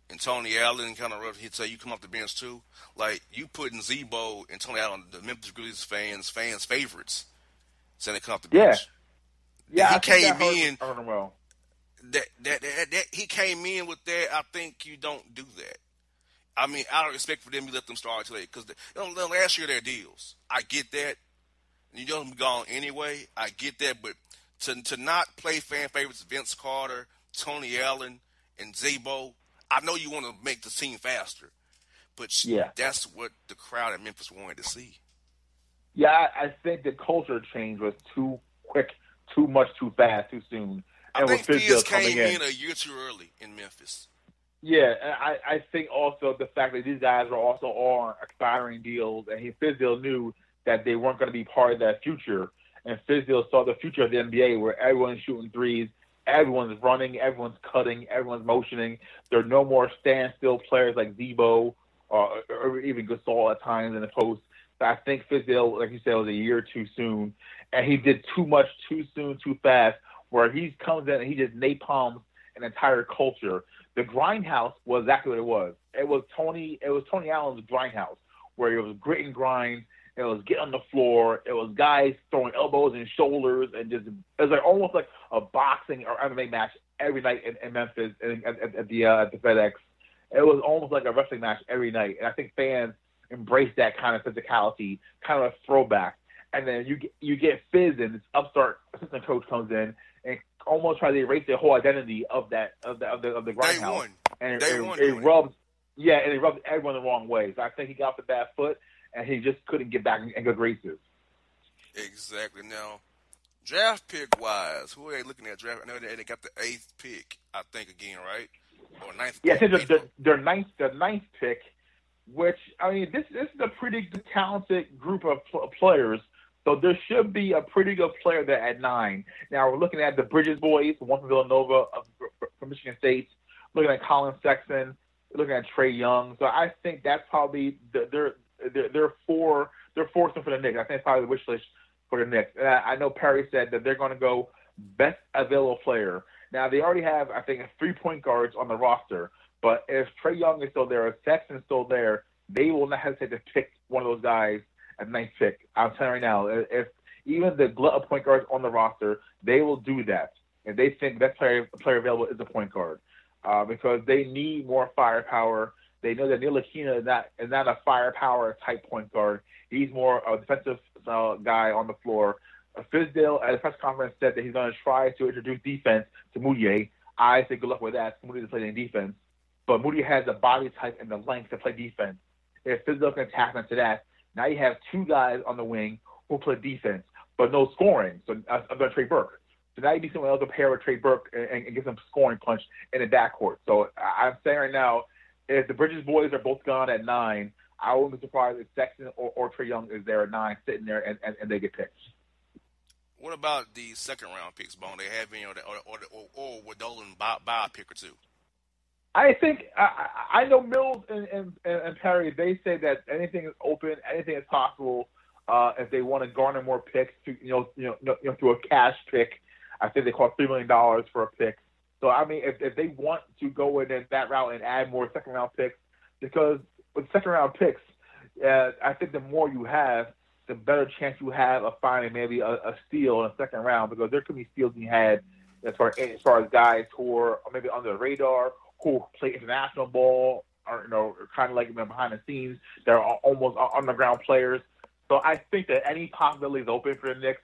and Tony Allen kind of, he'd say, you come off the bench too. Like, you putting Zebo and Tony Allen, the Memphis Grizzlies fans' favorites, saying they come off the bench. Yeah, he came in. Well. That he came in with that. I think you don't do that. I mean, I don't expect for them to let them start today because last year their deals. I get that. You don't be gone anyway. I get that, but to not play fan favorites Vince Carter, Tony Allen, and Zebo, I know you want to make the team faster, but that's what the crowd in Memphis wanted to see. Yeah, I think the culture change was too quick, too much, too fast, too soon. I think Fizz came in a year too early in Memphis. Yeah, I think also the fact that these guys were also on expiring deals, and Fizdale knew that they weren't going to be part of that future. And Fizdale saw the future of the NBA where everyone's shooting threes, everyone's running, everyone's cutting, everyone's motioning. There are no more standstill players like Zebo or even Gasol at times in the post. So I think Fizdale, like you said, was a year too soon. And he did too much too soon, too fast, where he comes in and he just napalms an entire culture. The grindhouse was exactly what it was. It was Tony Allen's grindhouse, where it was grit and grind. It was getting on the floor. It was guys throwing elbows and shoulders, and just it was like almost like a boxing or MMA match every night in Memphis at the FedEx. It was almost like a wrestling match every night, and I think fans embraced that kind of physicality, kind of a throwback. And then you get Fizz, and this upstart assistant coach comes in and almost tries to erase the whole identity of the grindhouse. And it rubs everyone the wrong way. So I think he got off the bad foot, and he just couldn't get back in good graces. Exactly. Now, draft pick wise, who are they looking at draft? I know they got the 8th pick, I think, again, right? Or 9th. Yeah, their ninth pick, which, I mean, this is a pretty talented group of players. So there should be a pretty good player there at 9. Now we're looking at the Bridges boys, one from Villanova, from Michigan State. Looking at Colin Sexton, looking at Trae Young. So I think that's probably they're fourth for the Knicks. I think it's probably the wish list for the Knicks. And I know Perry said that they're going to go best available player. Now they already have, I think, 3 point guards on the roster. But if Trae Young is still there, if Sexton is still there, they will not hesitate to pick one of those guys at 9th pick. I'm telling you right now, if even the glut of point guards on the roster, they will do that. And they think that player available is a point guard because they need more firepower. They know that Neil Aquina is not a firepower type point guard. He's more a defensive guy on the floor. Fizdale at the press conference said that he's going to try to introduce defense to Moutier. I say good luck with that. Moutier doesn't play any defense. But Moutier has the body type and the length to play defense. If Fizdale can tap into that, now you have 2 guys on the wing who play defense, but no scoring. So I'm going to Trey Burke. So now you need someone else to pair with Trey Burke and get some scoring punch in the backcourt. So I'm saying right now, if the Bridges boys are both gone at 9, I wouldn't be surprised if Sexton or Trae Young is there at 9, sitting there and they get picked. What about the second round picks, Bone? They have any, or would Dolan buy a pick or 2? I think I know Mills and Perry. They say that anything is open, anything is possible. If they want to garner more picks, through a cash pick, I think they cost $3 million for a pick. So I mean, if they want to go in that route and add more second round picks, because with second round picks, I think the more you have, the better chance you have of finding maybe a steal in the second round, because there could be steals you had as far as guys who are maybe under the radar, who play international ball, or kind of like behind the scenes. They're almost underground players. So I think that any possibility is open for the Knicks.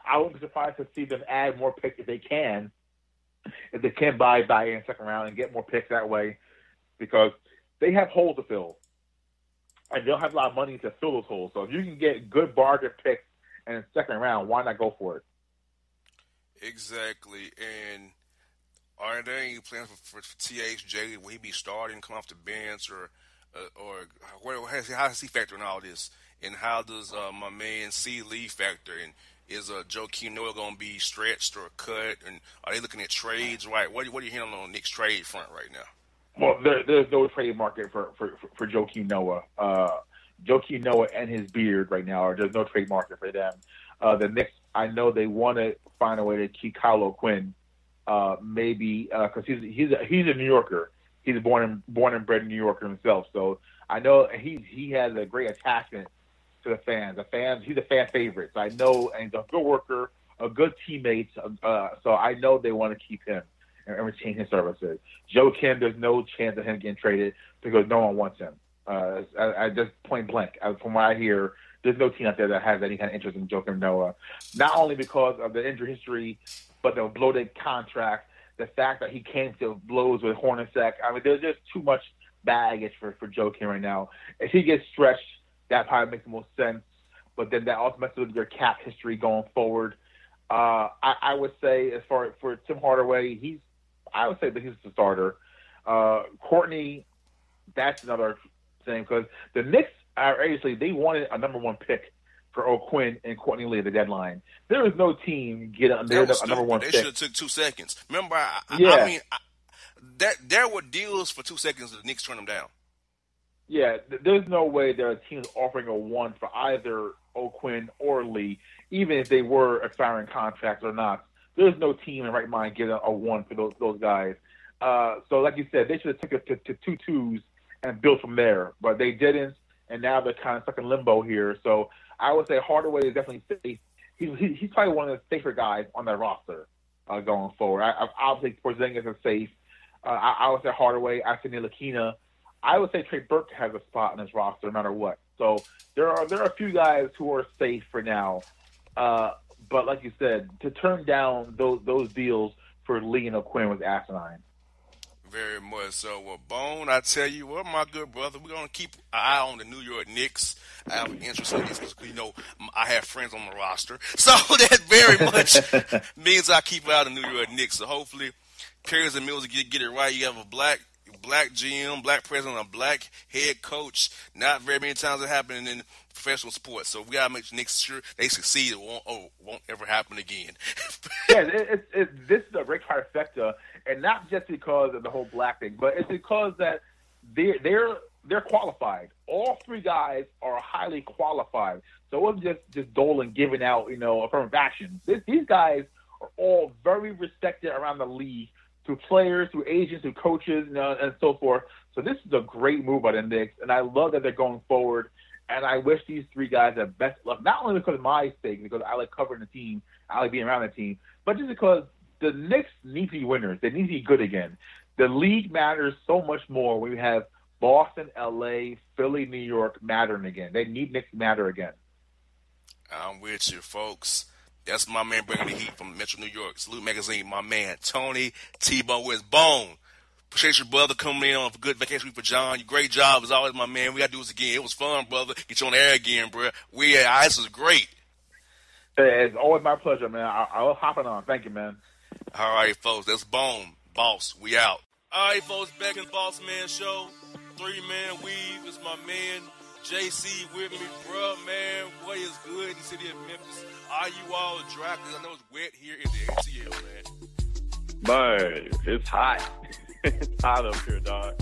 I wouldn't be surprised to see them add more picks if they can buy in the second round and get more picks that way, because they have holes to fill, and they'll have a lot of money to fill those holes. So if you can get good bargain picks in the second round, why not go for it? Exactly. And are there any plans for THJ? Will he be starting, come off the bench, or how does he factor in all this? And how does my man C. Lee factor in? Is Joakim Noah going to be stretched or cut? And are they looking at trades? Right? What are you hearing on the Knicks trade front right now? Well, there's no trade market for Joakim Noah. Joakim Noah and his beard right now, there's no trade market for them. The Knicks, I know they want to find a way to keep Kyle O'Quinn, maybe because he's a New Yorker. He's born and bred New Yorker himself. So I know he has a great attachment to the fans. He's a fan favorite. So I know, and he's a good worker, a good teammate. So I know they want to keep him and retain his services. Joakim, there's no chance of him getting traded because no one wants him. I just point blank. From what I hear, there's no team out there that has any kind of interest in Joakim Noah. Not only because of the injury history, but the bloated contract, the fact that he came to blows with Hornacek. I mean, there's just too much baggage for Joakim right now. If he gets stretched, that probably makes the most sense. But then that also messes with your cap history going forward. I would say, as far for Tim Hardaway, I would say that he's the starter. Courtney, that's another thing because the Knicks actually they wanted a number one pick for O'Quinn and Courtney Lee at the deadline. There was no team get a number one pick. They should have took 2 seconds. Remember, I mean, there were deals for 2 seconds that the Knicks turned them down. Yeah, there's no way there are teams offering a 1 for either O'Quinn or Lee, even if they were expiring contracts or not. There's no team in right mind getting a 1 for those guys. So like you said, they should have took it to 2 2s and built from there, but they didn't, and now they're kind of stuck in limbo here. So I would say Hardaway is definitely safe. He's probably one of the safer guys on that roster going forward. I would say Porzingis is safe. I would say Hardaway. I say Ntilikina. I would say Trey Burke has a spot in this roster no matter what. So there are a few guys who are safe for now. But like you said, to turn down those deals for Lee and O'Quinn was asinine. Very much so. Well, Bone, I tell you what, my good brother, we're going to keep an eye on the New York Knicks. I have an interest in this because, I have friends on the roster. So that very much means I keep an eye on the New York Knicks. So hopefully, Perez and Mills get it right. You have a black GM, black president, a black head coach. Not very many times it happens in professional sports. So we got to make sure they succeed. It won't ever happen again. Yeah, this is a great trifecta, and not just because of the whole black thing, but it's because that they're qualified. All 3 guys are highly qualified. So it wasn't just Dolan giving out, affirmative action. These guys are all very respected around the league, through players, through agents, through coaches, and so forth. So this is a great move by the Knicks, and I love that they're going forward. And I wish these 3 guys the best luck, not only because of my sake, because I like covering the team, I like being around the team, but just because the Knicks need to be winners. They need to be good again. The league matters so much more when we have Boston, L.A., Philly, New York mattering again. They need Knicks to matter again. I'm with you, folks. That's my man bringing the heat from Metro New York. Salute Magazine, my man, Tony T-Bone with Bone. Appreciate your brother coming in on a good vacation week for John. Great job as always, my man. We got to do this again. It was fun, brother. Get you on the air again, bro. This was great. It's always my pleasure, man. I was hopping on. Thank you, man. All right, folks. That's Bone. Boss, we out. All right, folks. Back in the Bossman Show. 3-man weave is my man. JC with me, bro, man. What is good in the city of Memphis? Are you all dry? Because I know it's wet here in the ATL, man. Man, it's hot. It's hot up here, dog.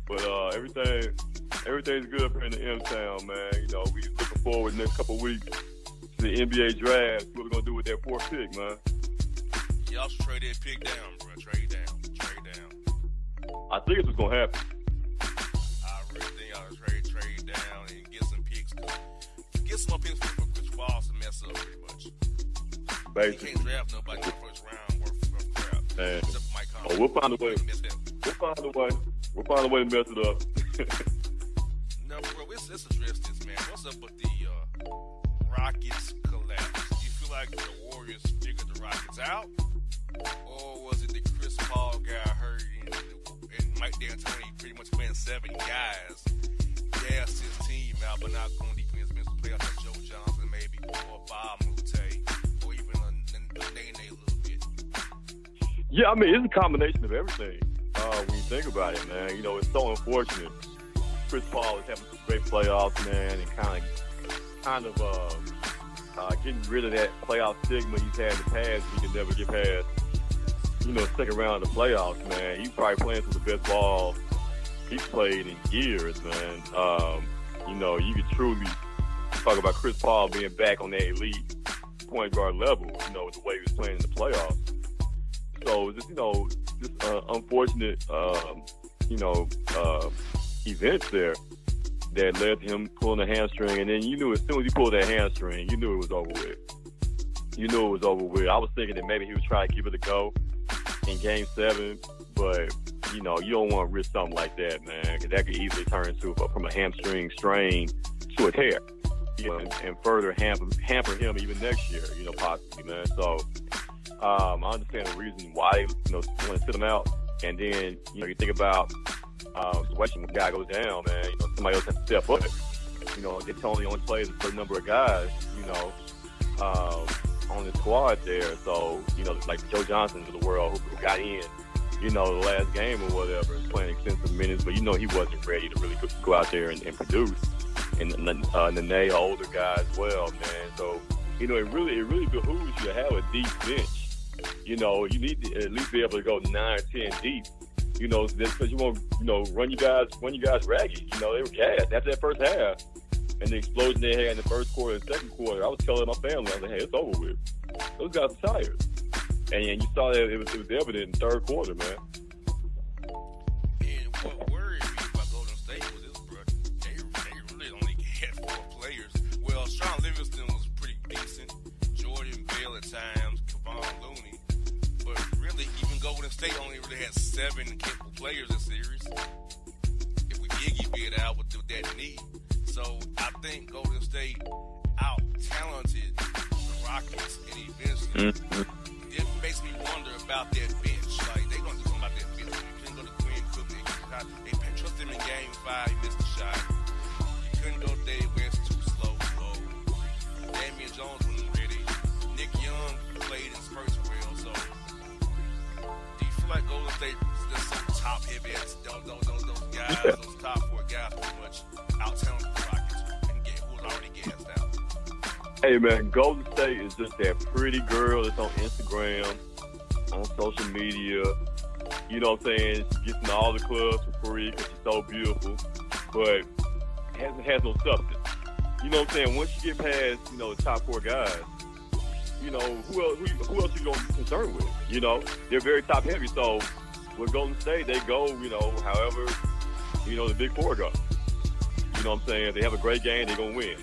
But everything's good up here in the M-Town, man. We looking forward next couple weeks to the NBA draft. What we're going to do with that 4th pick, man. Y'all should trade that pick down, bro. Trade down. I think it's what's going to happen. I really think y'all should trade down and get some picks. Get some more picks for Chris Walls to mess up pretty much. Basically. You can't draft nobody in the first round worth crap. Man. Except for Mike Conley. We'll find a way. We'll find a way to mess it up. No, bro, let's address this, man. What's up with the Rockets collapse? Do you feel like the Warriors figured the Rockets out? Or was it the Chris Paul got hurt and Mike D'Antoni pretty much playing 7 guys, gassed his team out, but not going deep in his mental playoffs like Joe Johnson maybe, or Bob Moody? Yeah, I mean, it's a combination of everything when you think about it, man. You know, it's so unfortunate. Chris Paul is having some great playoffs, man, and kind of getting rid of that playoff stigma he's had in the past. He can never get past, you know, second round of the playoffs, man. He's probably playing some of the best ball he's played in years, man. You know, you could truly talk about Chris Paul being back on that elite point guard level, you know, with the way he was playing in the playoffs. So just, you know, just unfortunate, you know, events there that led to him pulling a hamstring. And then you knew as soon as he pulled that hamstring, you knew it was over with. You knew it was over with. I was thinking that maybe he was trying to give it a go in Game 7, but, you know, you don't want to risk something like that, man, because that could easily turn into from a hamstring strain to a tear, you know, and further hamper him even next year, you know, possibly, man. So I understand the reason why they, you know, want to sit him out. And then, you know, you think about situation when the guy goes down, man, you know, somebody else has to step up. You know, they only plays a certain number of guys, you know, on the squad there. So, you know, like Joe Johnson of the world who got in, you know, the last game or whatever, and playing extensive minutes, but you know he wasn't ready to really go out there and produce. And Nene, an older guy as well, man. So, you know, it really behooves you to have a deep bench. You know, you need to at least be able to go 9 or 10 deep. You know, because you want, you know, run you guys ragged. You know, they were gassed after that first half. And the explosion they had in the first quarter and second quarter, I was telling my family, I was like, hey, it's over with. Those guys are tired. And you saw that it was evident in the third quarter, man. And what worried me about Golden State was this, bro. They really only had 4 players. Well, Sean Livingston was pretty decent. Jordan Bell at times, Kevon Looney. But really, even Golden State only really had 7 capable players this series. If we Iggy bid out with that knee. So I think Golden State out-talented the Rockets, and eventually it makes me wonder about that bench. Like, they're going to do something about that bench. You couldn't go to Quinn Cook. They trust him in Game 5. He missed the shot. You couldn't go to Dave West too slow. Damian Jones wasn't ready. Nick Young played in spurts well. So do you feel like Golden State is just so top-heavy? Those guys, those top 4 guys pretty much out-talented the Rockets and who was already gassed out? Hey, man, Golden State is just that pretty girl that's on Instagram, on social media. You know what I'm saying? She gets in all the clubs for free because she's so beautiful, but has no substance. You know what I'm saying? Once you get past, you know, the top 4 guys, you know, who else you going to be concerned with? You know, they're very top-heavy. So with Golden State, they go, you know, however, you know, the big 4 go. You know what I'm saying? If they have a great game, they're going to win.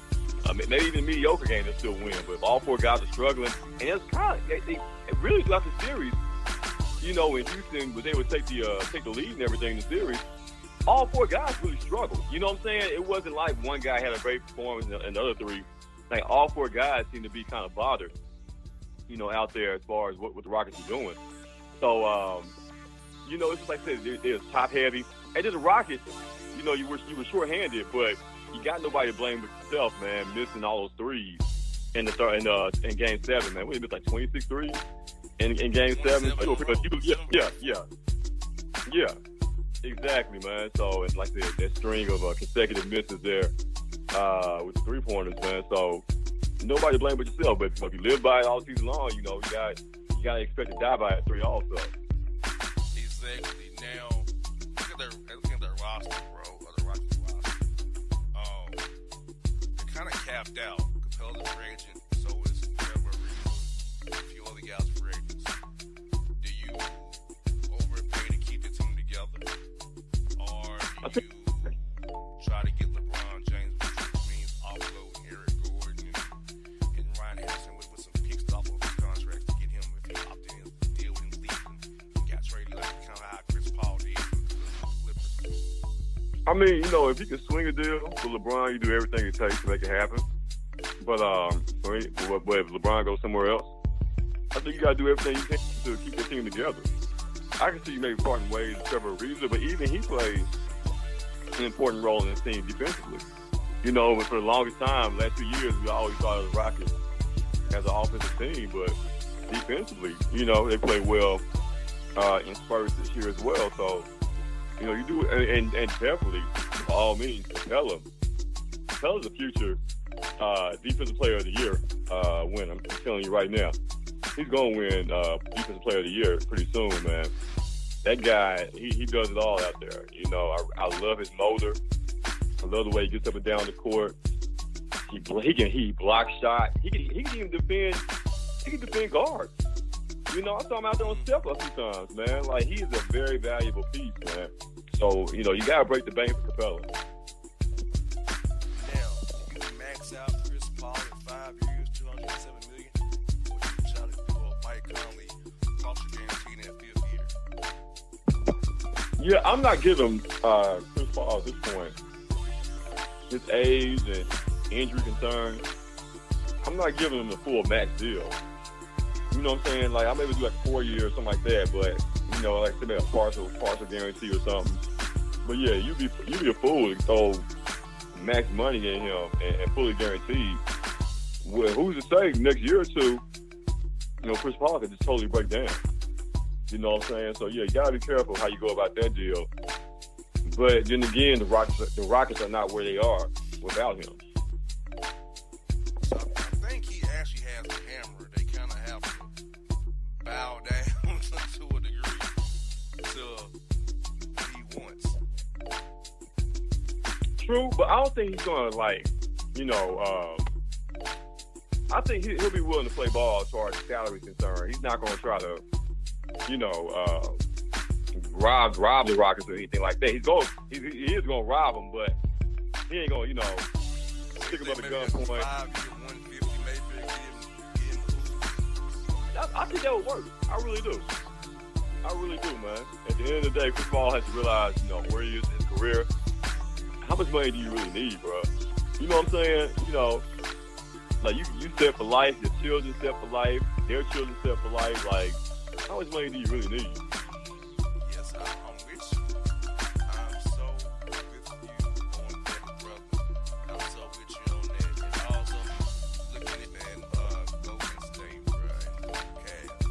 Maybe even a mediocre game, they'll still win. But if all 4 guys are struggling, and it's kind of, they really throughout the series, you know, in Houston, but they would take the lead and everything in the series, all 4 guys really struggled. You know what I'm saying? It wasn't like one guy had a great performance and the other 3. Like, all 4 guys seem to be kind of bothered, you know, out there as far as what the Rockets are doing. So, you know, it's just like I said, they're top-heavy. And then the Rockets, you know, you were short-handed, but you got nobody to blame but yourself, man, missing all those threes in Game 7, man. We missed like 26 threes in Game 7. Yeah, exactly, man. So it's like that string of consecutive misses there with the 3-pointers, man. So nobody to blame but yourself. But if you live by it all season long, you know, you got to expect to die by a 3 also. Exactly. Now, look at their roster, bro. Or the Rockets roster. They're kind of capped out. Capela's a free agent. So is Trevor Ariza. A few other guys free agents. Do you overpay to keep the team together? Or do you try to get LeBron James, which means offloading Eric Gordon and Ryan Anderson with some picks off of his contracts to get him if he opted in to deal with him leaving and got traded like kind of how Chris Paul did with the Clippers? I mean, you know, if you can swing a deal with LeBron, you do everything it takes to make it happen. But if LeBron goes somewhere else, I think you got to do everything you can to keep the team together. I can see you maybe parting ways with Trevor Ariza, but even he plays an important role in the team defensively. You know, for the longest time, last 2 years, we always thought of the Rockets as an offensive team, but defensively, you know, they play well in spurts this year as well. So, you know, you do, and definitely, by all means, Capella. Capella's the future Defensive Player of the Year winner. I'm telling you right now. He's going to win Defensive Player of the Year pretty soon, man. That guy, he does it all out there. You know, I love his motor. I love the way he gets up and down the court. He block shot. He can even defend. He can defend guards. You know, I saw him out there on step a few times, man. Like, he is a very valuable piece, man. So, you know, you got to break the bank for Capella. Now, you can max out Chris Paul in 5 years, $207 million, or you can try to do a Mike Conley cost guarantee in that 5th year. Yeah, I'm not giving Chris Paul at this point. His age and injury concerns, I'm not giving him the full max deal. You know what I'm saying? Like, I maybe do like 4 years or something like that, but, you know, like maybe a partial guarantee or something. But yeah, you'd be a fool to throw max money in him and fully guaranteed. Well, who's to say next year or two, you know, Chris Paul could just totally break down. You know what I'm saying? So yeah, you gotta be careful how you go about that deal. But then again, the Rockets are not where they are without him. So I think he actually has a hammer. They kind of have to bow down to a degree to what he wants. True, but I don't think he's gonna, like, you know, I think he'll be willing to play ball as far as salary is concerned. He's not gonna try to, you know, rob the Rockets or anything like that. He is gonna rob them, but he ain't gonna, you know, stick him up at gunpoint. I think that would work. I really do. Man. At the end of the day, Chris Paul has to realize, you know, where he is in his career. How much money do you really need, bro? You know what I'm saying? You know, like, you set for life, your children set for life, their children set for life. Like, how much money do you really need? Yes, I'm with you. I'm so with you on that, brother. I'm so with you on that. And also, look at it, man. Golden State, bro, and the Cavs.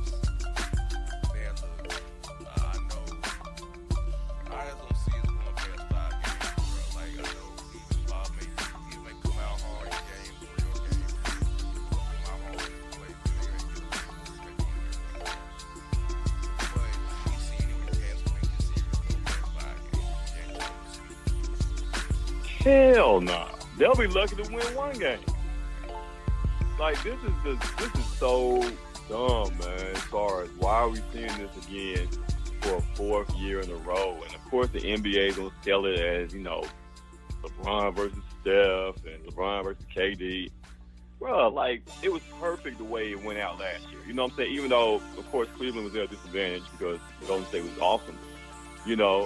Man, look, I know. I just don't see us going past 5 games, bro. Like, I know even Bob may come out hard in game 3 or game 4. Come out hard in the way. Hell no. They'll be lucky to win one game. Like, this is so dumb, man, as far as why are we seeing this again for a 4th year in a row. And of course the NBA is gonna sell it as, you know, LeBron versus Steph and LeBron versus KD. Bro, like, it was perfect the way it went out last year. You know what I'm saying? Even though, of course, Cleveland was at a disadvantage because Golden State was awesome. You know,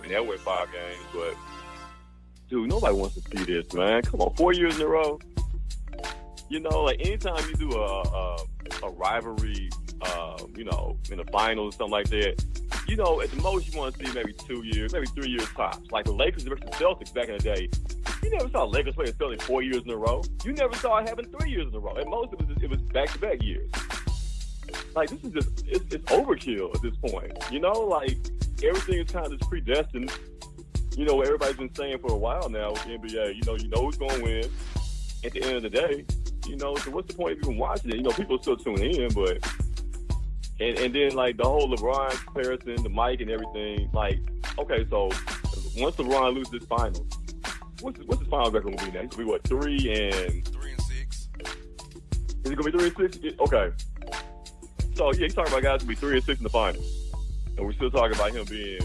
and that went 5 games, but dude, nobody wants to see this, man. Come on, 4 years in a row. You know, like, anytime you do a rivalry, you know, in the finals or something like that, you know, at the most you want to see maybe 2 years, maybe 3 years tops. Like the Lakers versus Celtics back in the day. You never saw Lakers play the Celtics 4 years in a row. You never saw it happen 3 years in a row. At most, it was back-to-back years. Like, this is just, it's overkill at this point. You know, like, everything is kind of just predestined. You know, what everybody's been saying for a while now with the NBA. You know who's going to win at the end of the day. You know, so what's the point of even watching it? You know, people still tune in, but... And then, like, the whole LeBron comparison, the mic and everything. Like, okay, so once LeBron loses this final, what's his final record going to be now? He's going to be, what, 3 and 6? Is it going to be 3 and 6? Okay. So, yeah, he's talking about guys going to be 3 and 6 in the finals. And we're still talking about him being...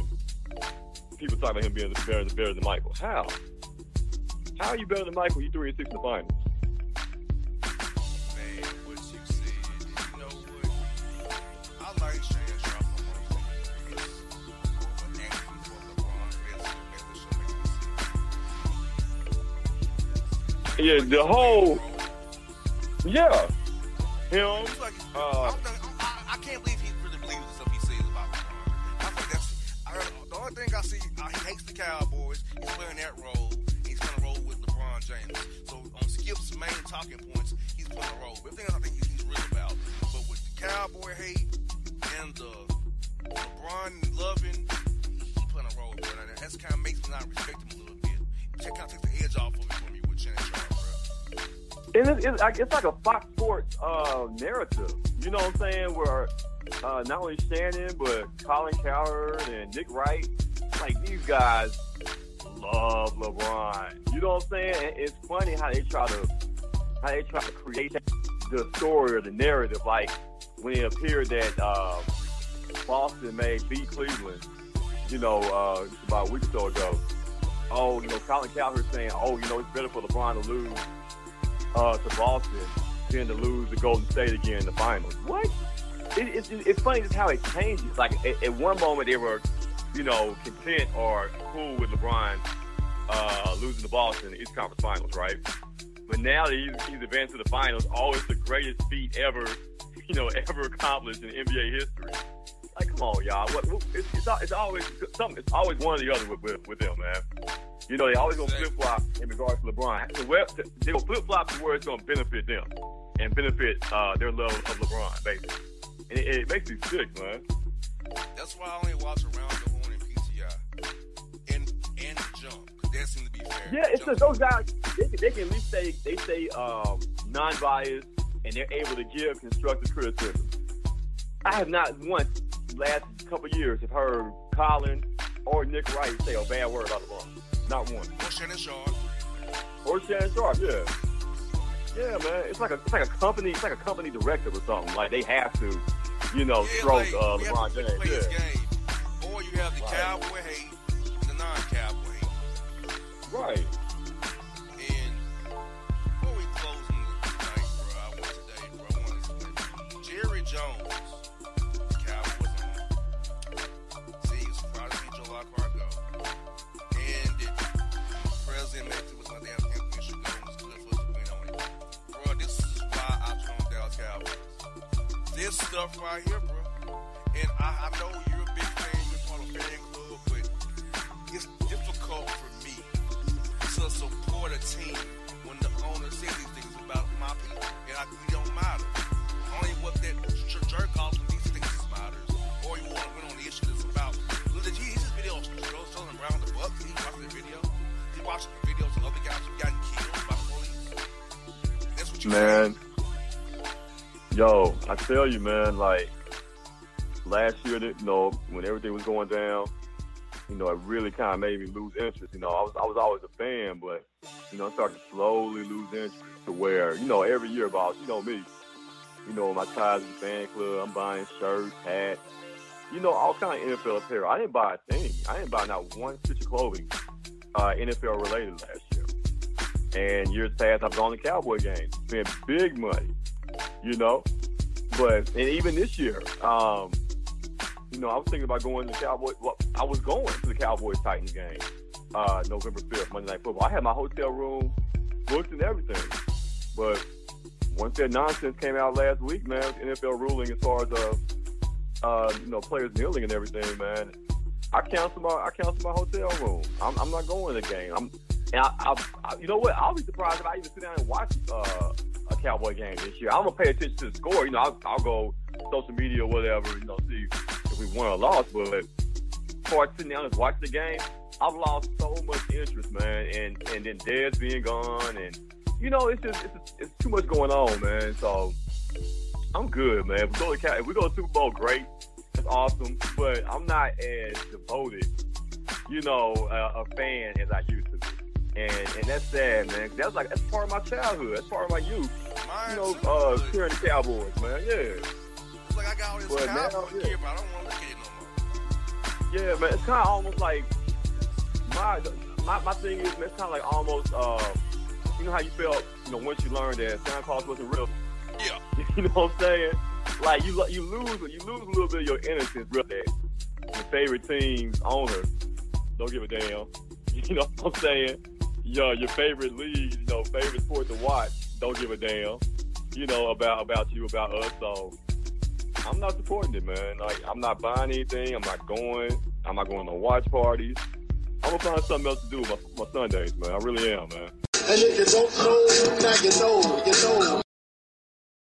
People talking about him being better than Michael. How? How are you better than Michael? You 3 and 6 in the finals. Man, what you said. You know what? I like Shan Sharp amongst the areas over Anthony for LeBron. Yeah, the whole. Yeah. Him. I can't believe he really believes the stuff he says about LeBron. I think that's. The only thing I see, he hates the Cowboys. He's playing that role. He's going to roll with LeBron James. So on Skip's main talking points, he's playing a role. But everything else I think he's real about. But with the Cowboy hate and the LeBron loving, he playing a role, bro. And that's kind of makes me not respect him a little bit. It kind of takes the edge off of it for me with Shannon Sharp, bro. It's like a Fox Sports narrative. You know what I'm saying? Where not only Shannon, but Colin Cowherd and Nick Wright, like these guys love LeBron. You know what I'm saying? It's funny how they try to create the story or the narrative. Like when it appeared that Boston may beat Cleveland, about a week or so ago. Oh, Colin Cowherd saying, it's better for LeBron to lose to Boston than to lose to Golden State again in the finals. What? It's funny just how it changes. Like at one moment they were, content or cool with LeBron losing to Boston in the East Conference Finals, right? But now that he's advanced to the finals, it's the greatest feat ever, ever accomplished in NBA history. Like, come on, y'all. It's always something. It's always one or the other with them, man. They always gonna flip flop in regards to LeBron. So they gonna flip flop to where it's gonna benefit them and benefit their love of LeBron, basically. And it makes me sick, man. That's why I only watch Around the Horn and PTI and the Jump, because that seems to be fair. Yeah, it's just those guys. They can at least say non-biased, and they're able to give constructive criticism. I have not once last couple of years have heard Colin or Nick Wright say a bad word about LeBron. Not one. Or Shannon Sharp. Yeah. Yeah, man. It's like a company. It's like a company directive or something. Like they have to, stroke LeBron James. Play his game. Or you have the cowboy hate, the non-cowboy hate. Right. And before we close tonight, bro, I want to say Jerry Jones, Cowboys on. See, he was surprised to see Joe Lockhart go. And the president Memphis was like, damn, Anthony should go. It was good for us to win on it. Bro, this is why I chose Dallas Cowboys. This stuff right here, bro. And I know you're a big fan, you're part of a fan club, but it's difficult for me to support a team when the owner says these things about my people. And we don't matter. Only what that jerk off when these things matters. Or you want to win on the issue that's about. Look at his videos showing around the Bucks. He watched the video. He watched the videos of other guys who gotten killed by the police. That's what you man. Say. Yo, I tell you, man, like last year, when everything was going down, it really kind of made me lose interest. I was always a fan, but I started to slowly lose interest to where, every year, boss, me, my ties with the fan club, I'm buying shirts, hats, all kind of NFL apparel. I didn't buy a thing. I didn't buy not one stitch of clothing, NFL related last year. And years past, I've gone to Cowboy games, spent big money, But and even this year, I was thinking about going to the Cowboys. Well, I was going to the Cowboys-Titans game, November 5th, Monday Night Football. I had my hotel room booked and everything. But once that nonsense came out last week, man, NFL ruling as far as players kneeling and everything, man, I canceled my hotel room. I'm not going to the game. You know what? I'll be surprised if I even sit down and watch a Cowboy game this year. I'm gonna pay attention to the score. I'll go social media or whatever, see if we won or lost. But as far as sitting down and watching the game, I've lost so much interest, man. And then Dez being gone, and it's too much going on, man. So I'm good, man. If we go to Super Bowl, great. That's awesome. But I'm not as devoted, a fan as I used to be. And that's sad, man. That's part of my childhood. That's part of my youth. Cheering the Cowboys, man. Yeah. It's like I got all this Cowboys gear, but I don't want to look at it no more. Yeah, man. It's kind of almost like my thing is, man, it's kind of like almost, how you felt, once you learned that Santa Claus wasn't real. Yeah. You know what I'm saying? Like you lose a little bit of your innocence, really. Your favorite team's owner don't give a damn. You know what I'm saying? Your favorite league, favorite sport to watch, don't give a damn, about you, about us. So I'm not supporting it, man. Like, I'm not buying anything. I'm not going to watch parties. I'm gonna find something else to do with my Sundays, man. I really am, man. And if you don't know, now you know,